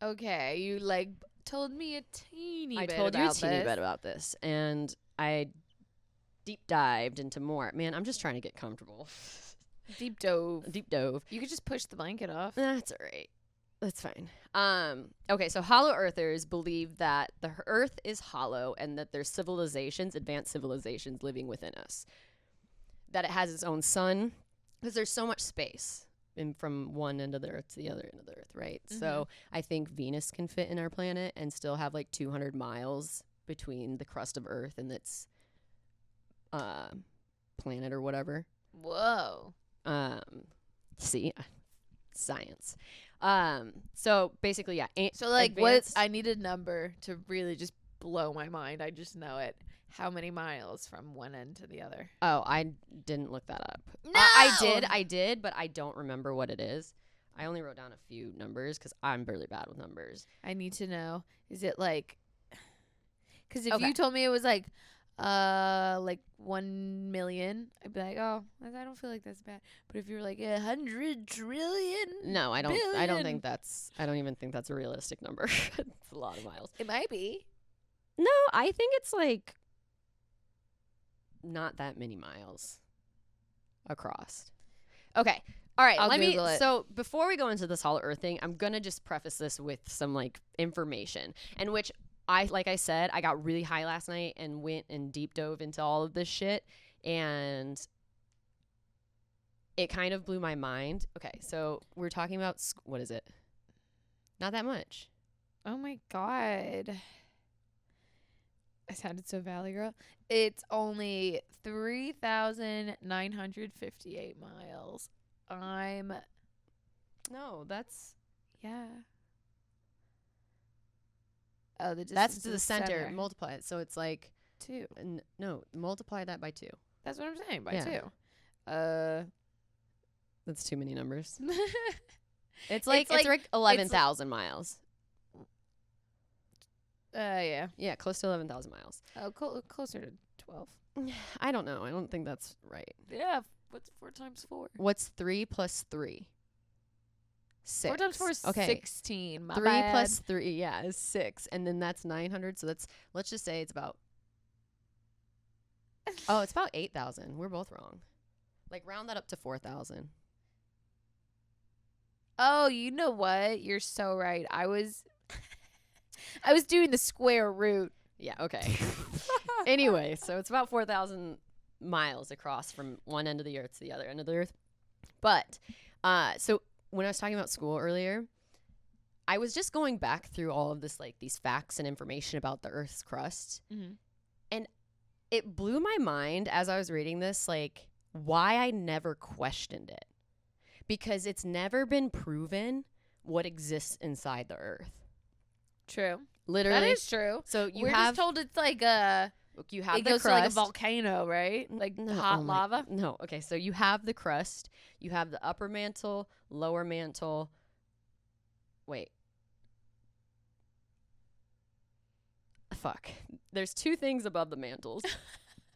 Okay, you like told me a teeny I bit told you a about teeny this. bit about this, and I deep dived into more. Man, I'm just trying to get comfortable. Deep dove. Deep dove. You could just push the blanket off. That's all right. That's fine. Okay, so hollow earthers believe that the earth is hollow and that there's civilizations, advanced civilizations living within us. That it has its own sun because there's so much space from one end of the earth to the other end of the earth, right? Mm-hmm. So I think Venus can fit in our planet and still have like 200 miles between the crust of Earth and its planet or whatever. Whoa. See, science. So basically, yeah. So like, advanced- I need a number to really just blow my mind. I just know it. How many miles from one end to the other? Oh, I didn't look that up. No! I did, but I don't remember what it is. I only wrote down a few numbers because I'm really bad with numbers. I need to know. Is it like? Because if Okay. you told me it was like 1 million, I'd be like, oh, I don't feel like that's bad. But if you're like 100 trillion, No, I don't. billion. I don't even think that's a realistic number. It's a lot of miles. It might be. No, I think it's like not that many miles across. Okay. All right, I'll Google it. So before we go into this hollow earth thing, I'm gonna just preface this with some like information, in which like I said, I got really high last night and went and deep dove into all of this shit, and it kind of blew my mind. Okay, so we're talking about what is it? Not that much. Oh my god. I sounded so Valley Girl. It's only 3,958 miles. No, that's yeah. Oh, the that's distance to the center. Multiply it, so it's like 2. No, multiply that by 2. That's what I'm saying, by Yeah. 2. That's too many numbers. It's like 11,000 miles. Yeah. Yeah, close to 11,000 miles. Oh, closer to 12. I don't know. I don't think that's right. Yeah. What's 4 times 4? What's 3 plus 3? 6. 4 times 4 is 16. My 3 bad. plus 3, yeah, is 6. And then that's 900. So let's just say it's about, it's about 8,000. We're both wrong. Like, round that up to 4,000. Oh, you know what? You're so right. I was doing the square root. Yeah, okay. Anyway, so it's about 4,000 miles across from one end of the earth to the other end of the earth. But, so when I was talking about school earlier, I was just going back through all of this, like, these facts and information about the earth's crust. Mm-hmm. And it blew my mind as I was reading this, like, why I never questioned it. Because it's never been proven what exists inside the earth. True. Literally. That is true. So We're just told it's like you have it the goes crust. to like a volcano, right? Like hot lava. No. Okay. So you have the crust. You have the upper mantle, lower mantle. Wait. Fuck. There's 2 things above the mantles.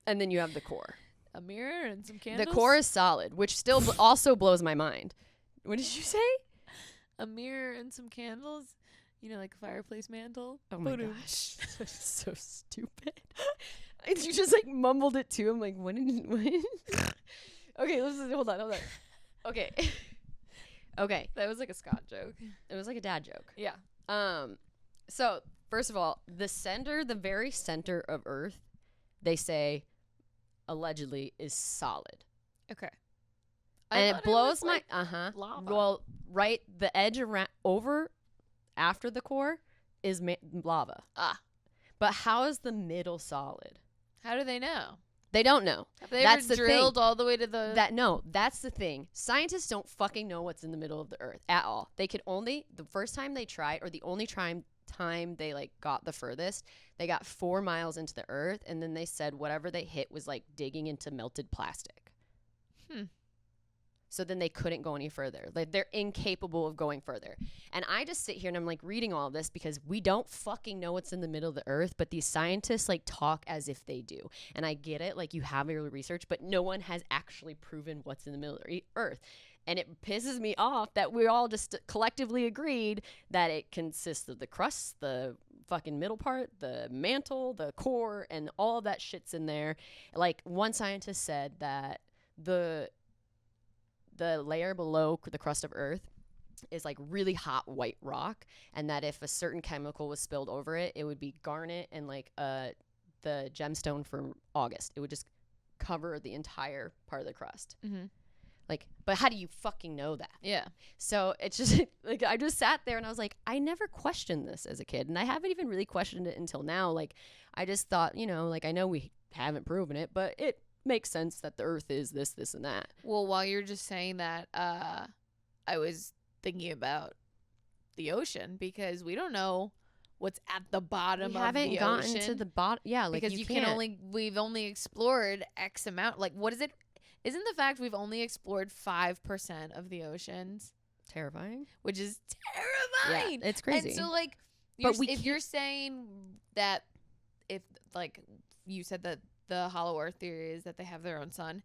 And then you have the core. A mirror and some candles. The core is solid, which still also blows my mind. What did you say? A mirror and some candles. You know, like a fireplace mantle. Oh my gosh. So stupid. You just like mumbled it too. I'm like, what? Okay, hold on. Okay. Okay. That was like a Scott joke. It was like a dad joke. Yeah. So first of all, the very center of Earth, they say allegedly is solid. Okay. And it blows my lava. Well, right, the edge around over after the core is lava. But how is the middle solid? How do they know? They don't know. Have they That's ever the drilled thing. all the way to the That's the thing. Scientists don't fucking know what's in the middle of the earth at all. They could only, the first time they tried, or the only time they like got the furthest, they got 4 miles into the earth, and then they said whatever they hit was like digging into melted plastic. So then they couldn't go any further. Like, they're incapable of going further. And I just sit here and I'm like reading all of this because we don't fucking know what's in the middle of the earth, but these scientists like talk as if they do. And I get it, like you have your research, but no one has actually proven what's in the middle of the earth. And it pisses me off that we all just collectively agreed that it consists of the crust, the fucking middle part, the mantle, the core, and all of that shit's in there. Like, one scientist said that the layer below the crust of Earth is like really hot white rock, and that if a certain chemical was spilled over it, it would be garnet and like the gemstone from August. It would just cover the entire part of the crust. Mm-hmm. Like, but how do you fucking know that? Yeah. So it's just like, I just sat there and I was like, I never questioned this as a kid, and I haven't even really questioned it until now. Like, I just thought, you know, like, I know we haven't proven it, but it makes sense that the earth is this and that. Well, while you're just saying that, I was thinking about the ocean, because we don't know what's at the bottom of the ocean. We haven't gotten to the bottom. Yeah, like, because we've only explored X amount. Like, what is it? Isn't the fact we've only explored 5% of the oceans terrifying? Which is terrifying. Yeah, it's crazy. And so, like, if you're saying that, if, like, you said that the hollow earth theory is that they have their own sun,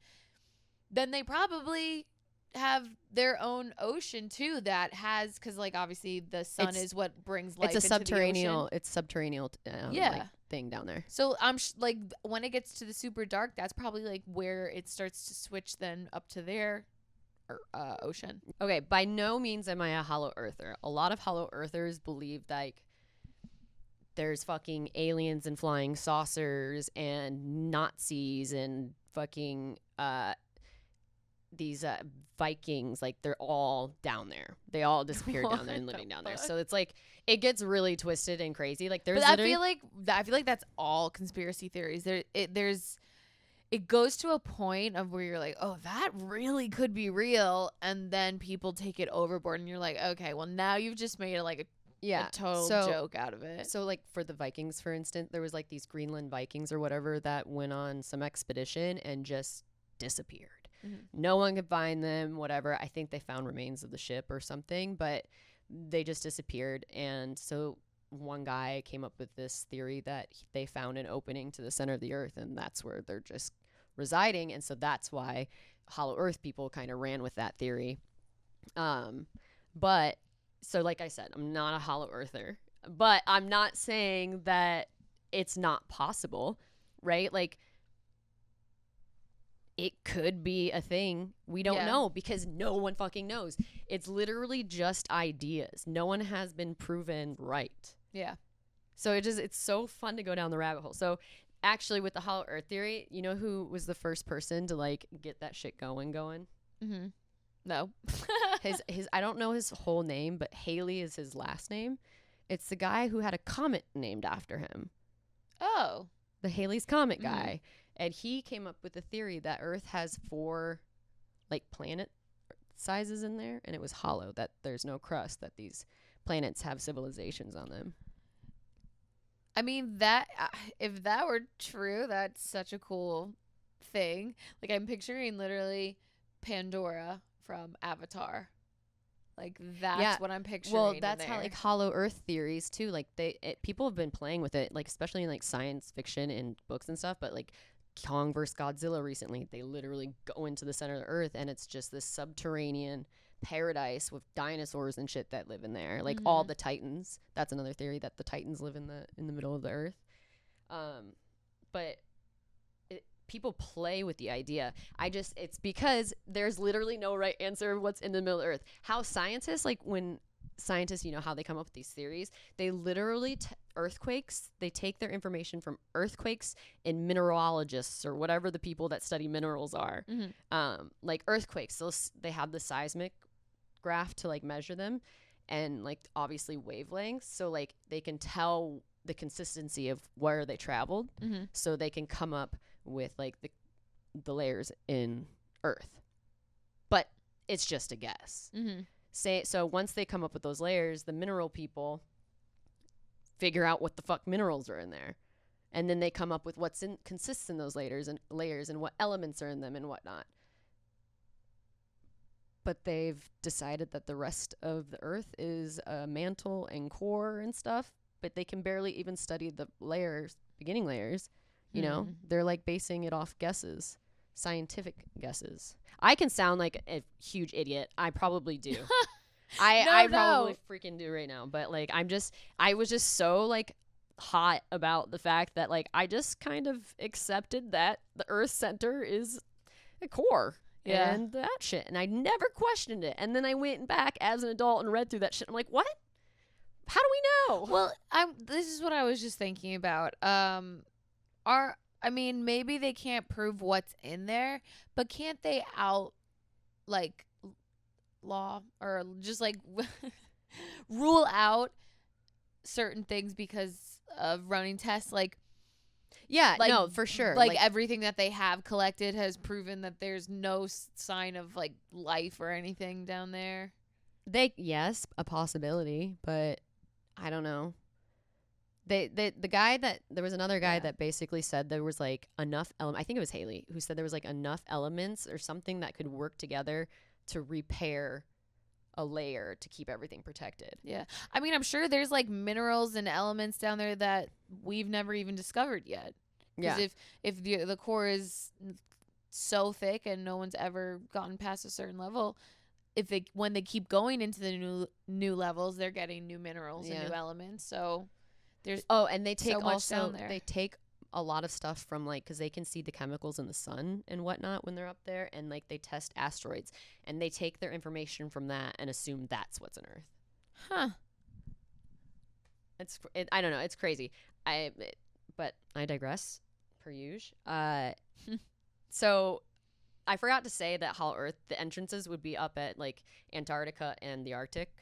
then they probably have their own ocean too that has, because like obviously the sun is what brings life into the ocean. It's subterranean like, thing down there. So I'm like, when it gets to the super dark, that's probably like where it starts to switch then up to their ocean. Okay, by no means am I a hollow earther. A lot of hollow earthers believe like there's fucking aliens and flying saucers and Nazis and fucking these Vikings, like they're all down there. They all disappeared down there and living down there. So it's like it gets really twisted and crazy. Like there's, but I feel like that's all conspiracy theories. It goes to a point of where you're like, oh, that really could be real, and then people take it overboard, and you're like, okay, well now you've just made it like a total joke out of it. So like for the Vikings, for instance, there was like these Greenland Vikings or whatever that went on some expedition and just disappeared. Mm-hmm. No one could find them, whatever. I think they found remains of the ship or something, but they just disappeared. And so one guy came up with this theory that they found an opening to the center of the earth, and that's where they're just residing. And so that's why hollow earth people kind of ran with that theory. But so like I said, I'm not a hollow earther, but I'm not saying that it's not possible, right? Like it could be a thing. We don't know because no one fucking knows. It's literally just ideas. No one has been proven right. Yeah. So it's so fun to go down the rabbit hole. So actually with the hollow earth theory, you know who was the first person to like get that shit going? Mm-hmm. No. his I don't know his whole name, but Haley is his last name. It's the guy who had a comet named after him. Oh. The Haley's Comet guy. And he came up with the theory that Earth has 4 like planet sizes in there, and it was hollow, that there's no crust, that these planets have civilizations on them. I mean, that if that were true, that's such a cool thing. Like I'm picturing literally Pandora from Avatar. Like that's what I'm picturing. Well, that's how like hollow earth theories too. Like people have been playing with it, like especially in like science fiction and books and stuff. But like Kong vs. Godzilla recently, they literally go into the center of the earth, and it's just this subterranean paradise with dinosaurs and shit that live in there. Like all the Titans. That's another theory, that the Titans live in the middle of the earth. But people play with the idea. It's because there's literally no right answer of what's in the middle of the earth. How scientists, like when scientists, you know how they come up with these theories, they literally earthquakes, they take their information from earthquakes and mineralogists or whatever the people that study minerals are. Like earthquakes, they have the seismic graph to like measure them, and like obviously wavelengths, so like they can tell the consistency of where they traveled, so they can come up with like the layers in earth. But it's just a guess. So once they come up with those layers, the mineral people figure out what the fuck minerals are in there, and then they come up with what's consists in those layers and what elements are in them and whatnot. But they've decided that the rest of the earth is a mantle and core and stuff, but they can barely even study the beginning layers. You know, they're like basing it off guesses, scientific guesses. I can sound like a huge idiot. I probably do. I probably freaking do right now. But like, I was just so like hot about the fact that like I just kind of accepted that the Earth center is a core. Yeah. And that shit. And I never questioned it. And then I went back as an adult and read through that shit. I'm like, what? How do we know? Well, this is what I was just thinking about. Maybe they can't prove what's in there, but can't they law or just like rule out certain things because of running tests? No, for sure. Like everything that they have collected has proven that there's no sign of like life or anything down there. Yes, a possibility, but I don't know. The guy there was another guy that basically said there was like enough I think it was Haley who said there was like enough elements or something that could work together to repair a layer to keep everything protected. Yeah. I mean, I'm sure there's like minerals and elements down there that we've never even discovered yet. Because if the core is so thick and no one's ever gotten past a certain level, when they keep going into the new levels, they're getting new minerals and new elements. So there's and they take so much down there. They take a lot of stuff from like, because they can see the chemicals in the sun and whatnot when they're up there, and like they test asteroids, and they take their information from that and assume that's what's on Earth. Huh. I don't know. It's crazy. But I digress, per usual. So I forgot to say that Hollow Earth, the entrances would be up at like Antarctica and the Arctic.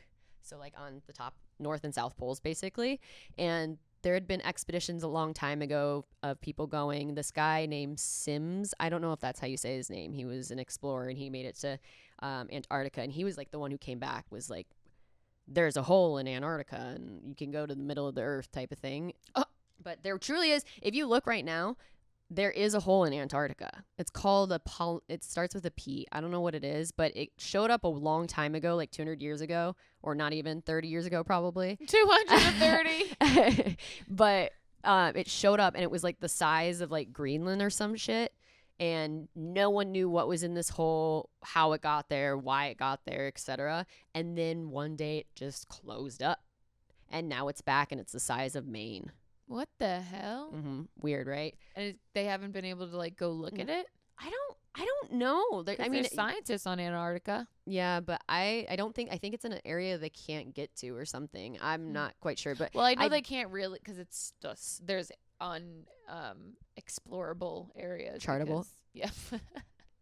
So like on the top North and South poles, basically. And there had been expeditions a long time ago of people going. This guy named Sims, I don't know if that's how you say his name. He was an explorer, and he made it to Antarctica. And he was like the one who came back, was like, there's a hole in Antarctica and you can go to the middle of the earth type of thing. But there truly is. If you look right now, there is a hole in Antarctica. It's called it starts with a P. I don't know what it is, but it showed up a long time ago, like 200 years ago, or not even 30 years ago, probably. 230. But it showed up, and it was like the size of like Greenland or some shit. And no one knew what was in this hole, how it got there, why it got there, etc. And then one day it just closed up, and now it's back, and it's the size of Maine. What the hell? Mm-hmm. Weird, right? And they haven't been able to like go look at it. I don't know. I mean, there's scientists on Antarctica. Yeah, but I think it's in an area they can't get to or something. I'm not quite sure, but well, I know they can't really, because it's just there's explorable areas. Chartable. Yeah.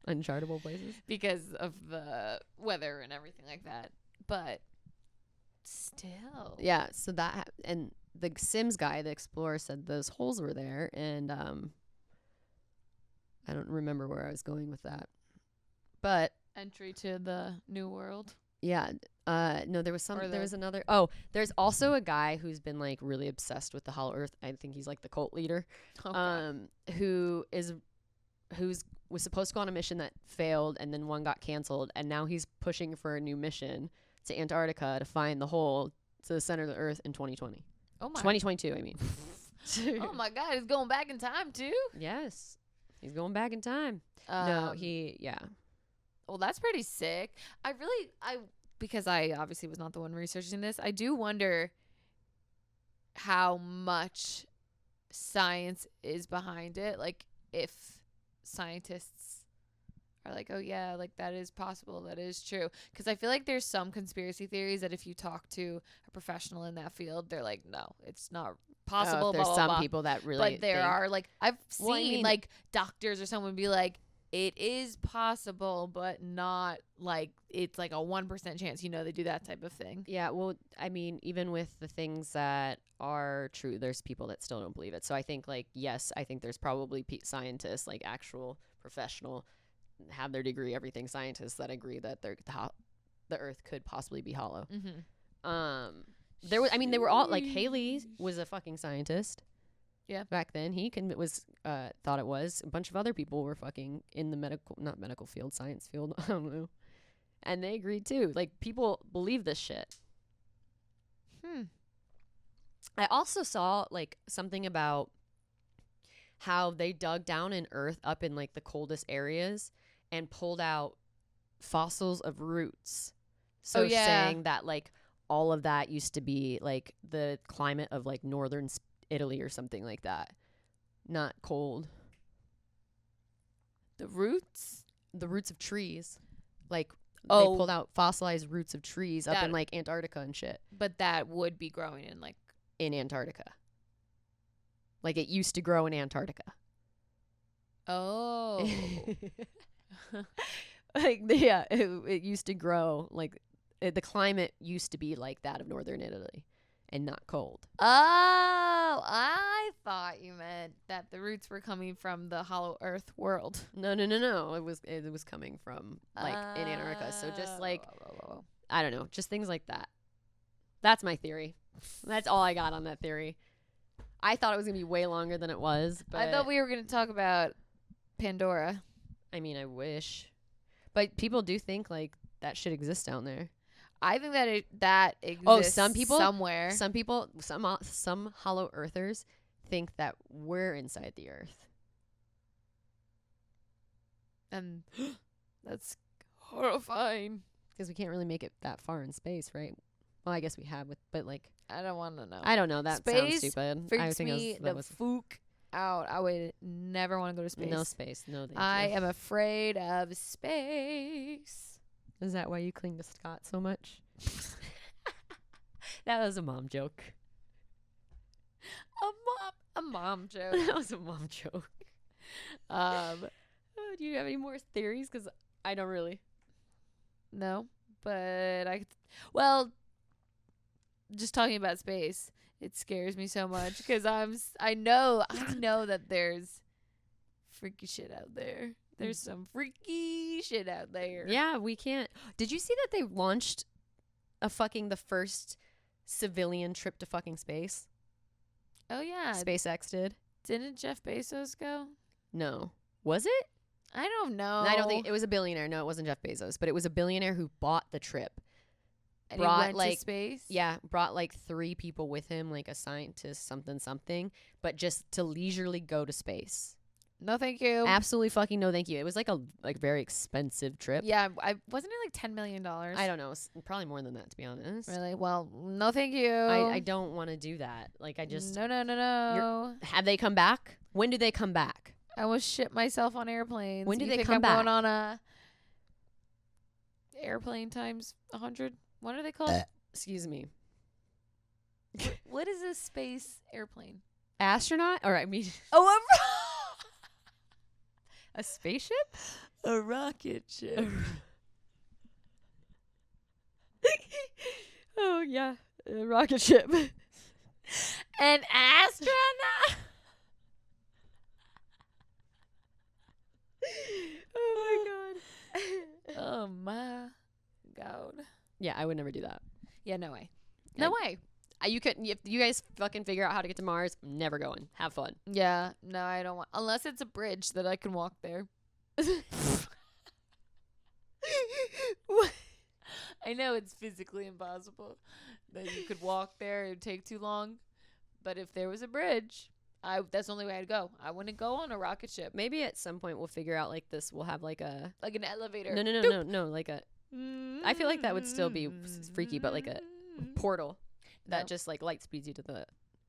Unchartable places because of the weather and everything like that. But still. Yeah. So and the Sims guy, the explorer, said those holes were there, and I don't remember where I was going with that, but entry to the new world. Yeah. No, there was another. Oh, there's also a guy who's been like really obsessed with the Hollow Earth. I think he's like the cult leader, was supposed to go on a mission that failed, and then one got canceled, and now he's pushing for a new mission to Antarctica to find the hole to the center of the Earth in 2020. Oh my. 2022, I mean. Oh my God, he's going back in time too? Yes. He's going back in time. Yeah. Well, that's pretty sick. Because I obviously was not the one researching this, I do wonder how much science is behind it. Like, if scientists are like, oh yeah, like that is possible, that is true. Because I feel like there's some conspiracy theories that if you talk to a professional in that field, they're like, no, it's not possible. There's blah, some blah, blah. people that really But there are, like, I've seen like doctors or someone be like, it is possible, but not like it's like a 1% chance. They do that type of thing. Yeah, well, I mean, even with the things that are true, there's people that still don't believe it. So I think, like, yes, I think there's probably scientists, like actual professional, have their degree, everything, scientists that agree that the Earth could possibly be hollow. Mm-hmm. They were all like, Haley was a fucking scientist. Yeah. Back then, he thought it was. A bunch of other people were fucking in the not medical field, science field. I don't know. And they agreed too. Like, people believe this shit. I also saw like something about how they dug down in Earth up in like the coldest areas and pulled out fossils of roots. So saying that like all of that used to be like the climate of like northern Italy or something like that. Not cold. The roots of trees. Like, they pulled out fossilized roots of trees up in like Antarctica and shit. But that would be growing in Antarctica. Like, it used to grow in Antarctica. Oh. Like, yeah, it used to grow like the climate used to be like that of northern Italy. And not cold. Oh, I thought you meant that the roots were coming from the Hollow Earth world. No. It was coming from like in Antarctica. So just like, I don't know, just things like that. That's my theory. That's all I got on that theory. I thought it was gonna be way longer than it was. But I thought we were gonna talk about Pandora. I mean, I wish, but people do think like that should exist down there. I think that exists some people somewhere. Some hollow earthers think that we're inside the Earth. And that's horrifying. Because we can't really make it that far in space, right? Well, I guess we have, but like, I don't want to know. I don't know. That space sounds stupid. Freaks me the fuck out. I would never want to go to space. No space. No, thank I you. am afraid of space. Is that why you cling to Scott so much? That was a mom joke. A mom joke. That was a mom joke. Do you have any more theories? Because I don't really. No, but well, just talking about space, it scares me so much because I know that there's freaky shit out there. There's some freaky shit out there. Yeah, we can't. Did you see that they launched the first civilian trip to fucking space? Oh yeah, SpaceX did. Didn't Jeff Bezos go? No. Was it? I don't know. I don't think it was a billionaire. No, it wasn't Jeff Bezos, but it was a billionaire who bought the trip. And he went to space? Yeah, brought like 3 people with him, like a scientist, something, but just to leisurely go to space. No, thank you. Absolutely fucking no thank you. It was like a very expensive trip. Yeah, wasn't it like $10 million? I don't know. It's probably more than that, to be honest. Really? Well, no thank you. I don't want to do that. Like, I just... No. Have they come back? When do they come back? I will shit myself on airplanes. When do You they think come I'm back? going on a airplane times 100? What are they called? Excuse me. What is a space airplane? Astronaut? Or I mean... Oh, a spaceship? a rocket ship. Oh, yeah. A rocket ship. An astronaut? Oh, my God. Oh, my God. Yeah, I would never do that. Yeah, no way. No way. You couldn't. If you guys fucking figure out how to get to Mars, I'm never going. Have fun. Yeah, no, I don't want. Unless it's a bridge that I can walk there. I know it's physically impossible that you could walk there. It would take too long. But if there was a bridge, that's the only way I'd go. I wouldn't go on a rocket ship. Maybe at some point we'll figure out like this. We'll have like a Like an elevator. no, like a. I feel like that would still be freaky, but like a portal that just like light speeds you to the.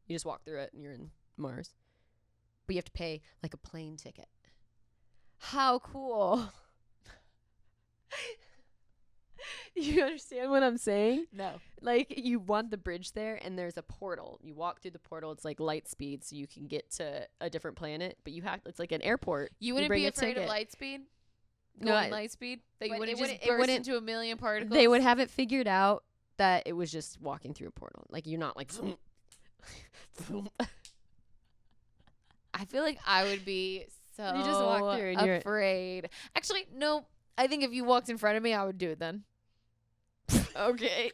You just walk through it and you're in Mars, but you have to pay like a plane ticket. How cool! You understand what I'm saying? No. Like, you want the bridge there, and there's a portal. You walk through the portal. It's like light speed, so you can get to a different planet. But it's like an airport. You wouldn't bring be a afraid of ticket. light speed? No, Going light speed? That you but wouldn't it just wouldn't- it burst wouldn't- into a million particles? They would have it figured out that it was just walking through a portal. Like, you're not like... I feel like I would be so You just walk through and you're- afraid. Actually, no. I think if you walked in front of me, I would do it then. Okay.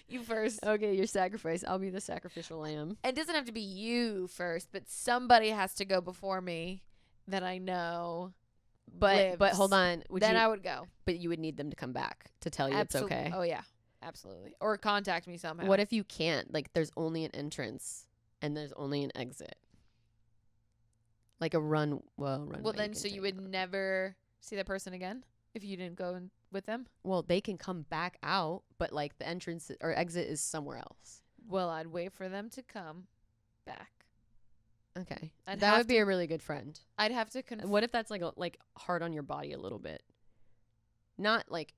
You first. Okay, your sacrifice. I'll be the sacrificial lamb. It doesn't have to be you first, but somebody has to go before me that I know. But lives. hold on. I would go. But you would need them to come back to tell you Absolutely. it's okay. Oh, yeah. Absolutely. Or contact me somehow. What if you can't? Like, there's only an entrance and there's only an exit. Like a run. Well, then so you would never see that person again if you didn't go with them? Well, they can come back out, but like the entrance or exit is somewhere else. Well, I'd wait for them to come back. Okay. I'd That have would be a really good friend. I'd have to What if that's like hard on your body a little bit? Not like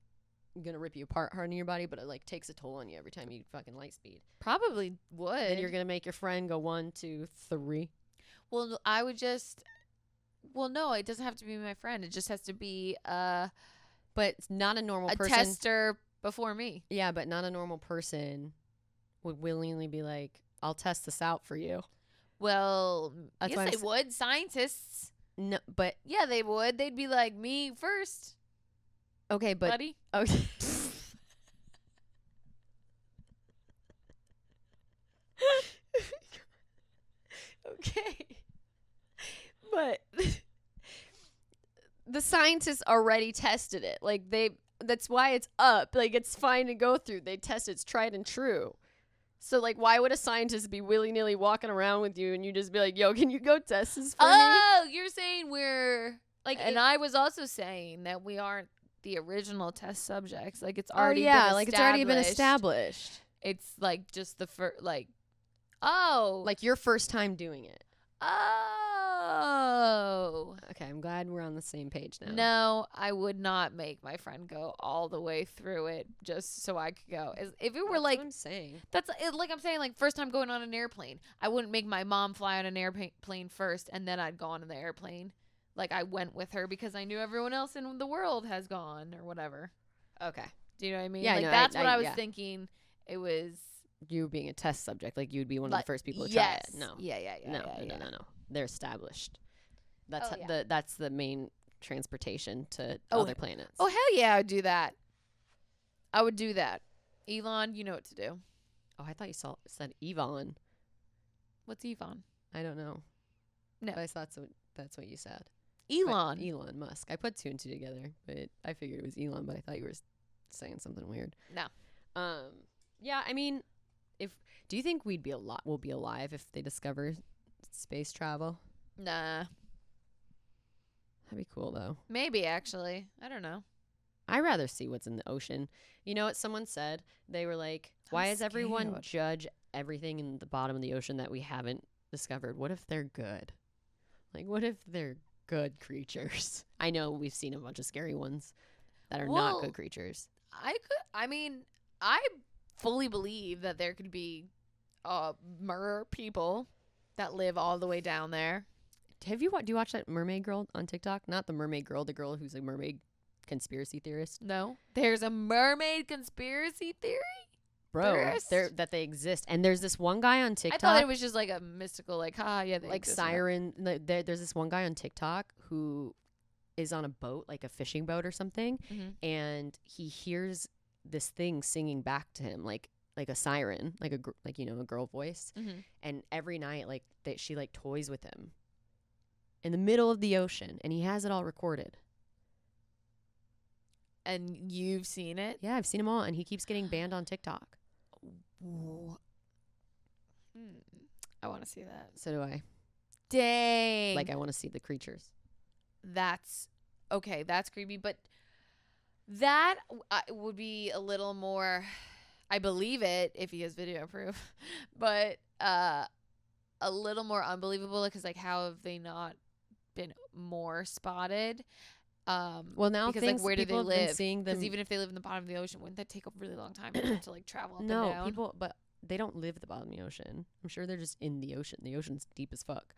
gonna rip you apart hard on your body, but it like takes a toll on you every time you fucking light speed. probably would. And you're gonna make your friend go 1, 2, 3. Well, I would just. Well, no, it doesn't have to be my friend. It just has to be But it's not a normal a person. tester before me. Yeah, but not a normal person would willingly be like, "I'll test this out for you." Well, That's why yes, I'm they would. Scientists. No, but Yeah, they would. They'd be like, me first, okay, but buddy. okay. Okay. But the scientists already tested it. Like that's why it's up. Like it's fine to go through. They test it's tried and true. So like why would a scientist be willy-nilly walking around with you and you just be like, "Yo, can you go test this for me?" Oh, you're saying we're Like and I was also saying that we aren't the original test subjects. Like it's oh already yeah, been like it's already been established. established. It's like just the first like oh Like your first time doing it. oh No. Okay, I'm glad we're on the same page now. No, I would not make my friend go all the way through it just so I could go. If it were That's like, what I'm saying. that's it, like I'm saying, like first time going on an airplane, I wouldn't make my mom fly on an airplane first and then I'd go on the airplane. Like I went with her because I knew everyone else in the world has gone or whatever. Okay. Do you know what I mean? Yeah, like no, that's what I was yeah. thinking. It was You being a test subject, like you'd be one of like, the first people to yes. try it. No. Yeah. No. They're established. That's Oh, yeah. that's the main transportation to Oh, other planets. Oh hell yeah, I'd do that. I would do that. Elon, you know what to do. Oh, I thought you said Yvonne. What's Elon? I don't know. No. But I thought that's what you said. Elon. But Elon Musk. I put 2 and 2 together, but I figured it was Elon, but I thought you were saying something weird. No. Yeah, I mean, do you think we'll be alive if they discover space travel? Nah. That'd be cool though. Maybe actually. I don't know. I'd rather see what's in the ocean. You know what someone said? They were like, why does everyone scared. judge everything in the bottom of the ocean that we haven't discovered? What if they're good? Like, what if they're good creatures? I know we've seen a bunch of scary ones that are not good creatures. I fully believe that there could be mer people that live all the way down there. Do you watch that mermaid girl on TikTok? Not the mermaid girl, the girl who's a mermaid conspiracy theorist. No. There's a mermaid conspiracy theory? Bro, that they exist. And there's this one guy on TikTok. I thought it was just like a mystical, like, they like exist. siren. There's this one guy on TikTok who is on a boat, like a fishing boat or something, and he hears this thing singing back to him, like a siren, like a girl voice. And every night, like she like toys with him in the middle of the ocean, and he has it all recorded. And you've seen it? Yeah, I've seen him all, and he keeps getting banned on TikTok. I want to see that. So do I. Dang. Like, I want to see the creatures. That's okay. That's creepy, but that would be a little more. I believe it if he has video proof, but a little more unbelievable because like how have they not been more spotted? Well, now because things, like where do they people have been live? seeing them. Because even if they live in the bottom of the ocean, wouldn't that take a really long time for them to like travel up and No, down? people, but they don't live at the bottom of the ocean. I'm sure they're just in the ocean. The ocean's deep as fuck.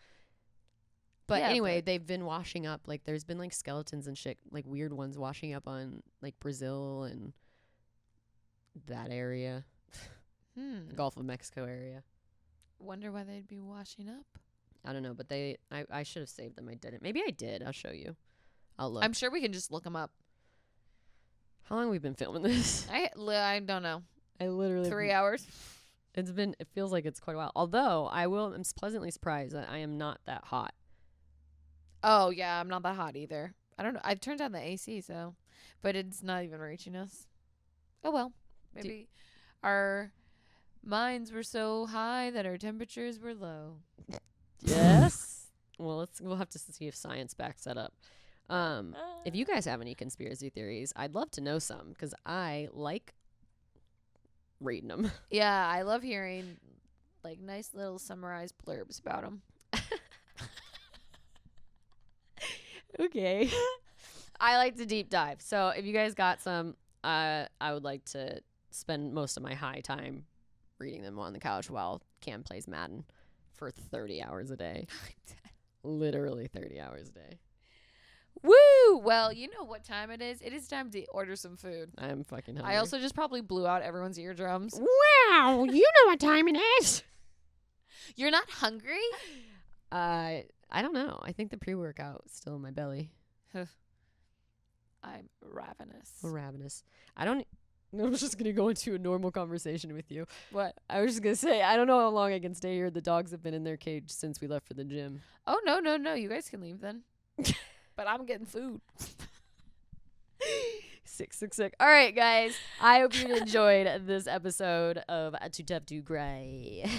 But Yeah, anyway, they've been washing up. Like, there's been like skeletons and shit, like weird ones washing up on like Brazil and that area, Gulf of Mexico area. Wonder why they'd be washing up. I don't know, but I should have saved them. I didn't. Maybe I did. I'll show you. I'll look. I'm sure we can just look them up. How long have we been filming this? I don't know. I literally 3 hours. It feels like it's quite a while. Although I'm pleasantly surprised that I am not that hot. Oh yeah, I'm not that hot either. I don't know. I've turned down the AC, so, but it's not even reaching us. Oh well, maybe our minds were so high that our temperatures were low. Yes. Well, we'll have to see if science backs that up. If you guys have any conspiracy theories, I'd love to know some because I like reading them. Yeah, I love hearing like nice little summarized blurbs about them. Okay. I like to deep dive. So if you guys got some, I would like to spend most of my high time reading them on the couch while Cam plays Madden for 30 hours a day. Literally 30 hours a day. Woo! Well, you know what time it is. It is time to order some food. I'm fucking hungry. I also just probably blew out everyone's eardrums. Wow, you know what time it is. You're not hungry? I don't know. I think the pre-workout's still in my belly. I'm ravenous. We're ravenous. I was just going to go into a normal conversation with you. What? I was just going to say, I don't know how long I can stay here. The dogs have been in their cage since we left for the gym. Oh, no. You guys can leave then. But I'm getting food. Sick. All right, guys. I hope you enjoyed this episode of Too Tough to Cry.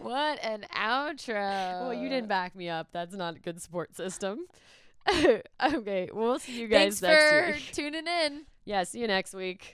What an outro. Well, you didn't back me up. That's not a good support system. Okay, we'll see you guys Thanks next for week. tuning in. Yeah, see you next week.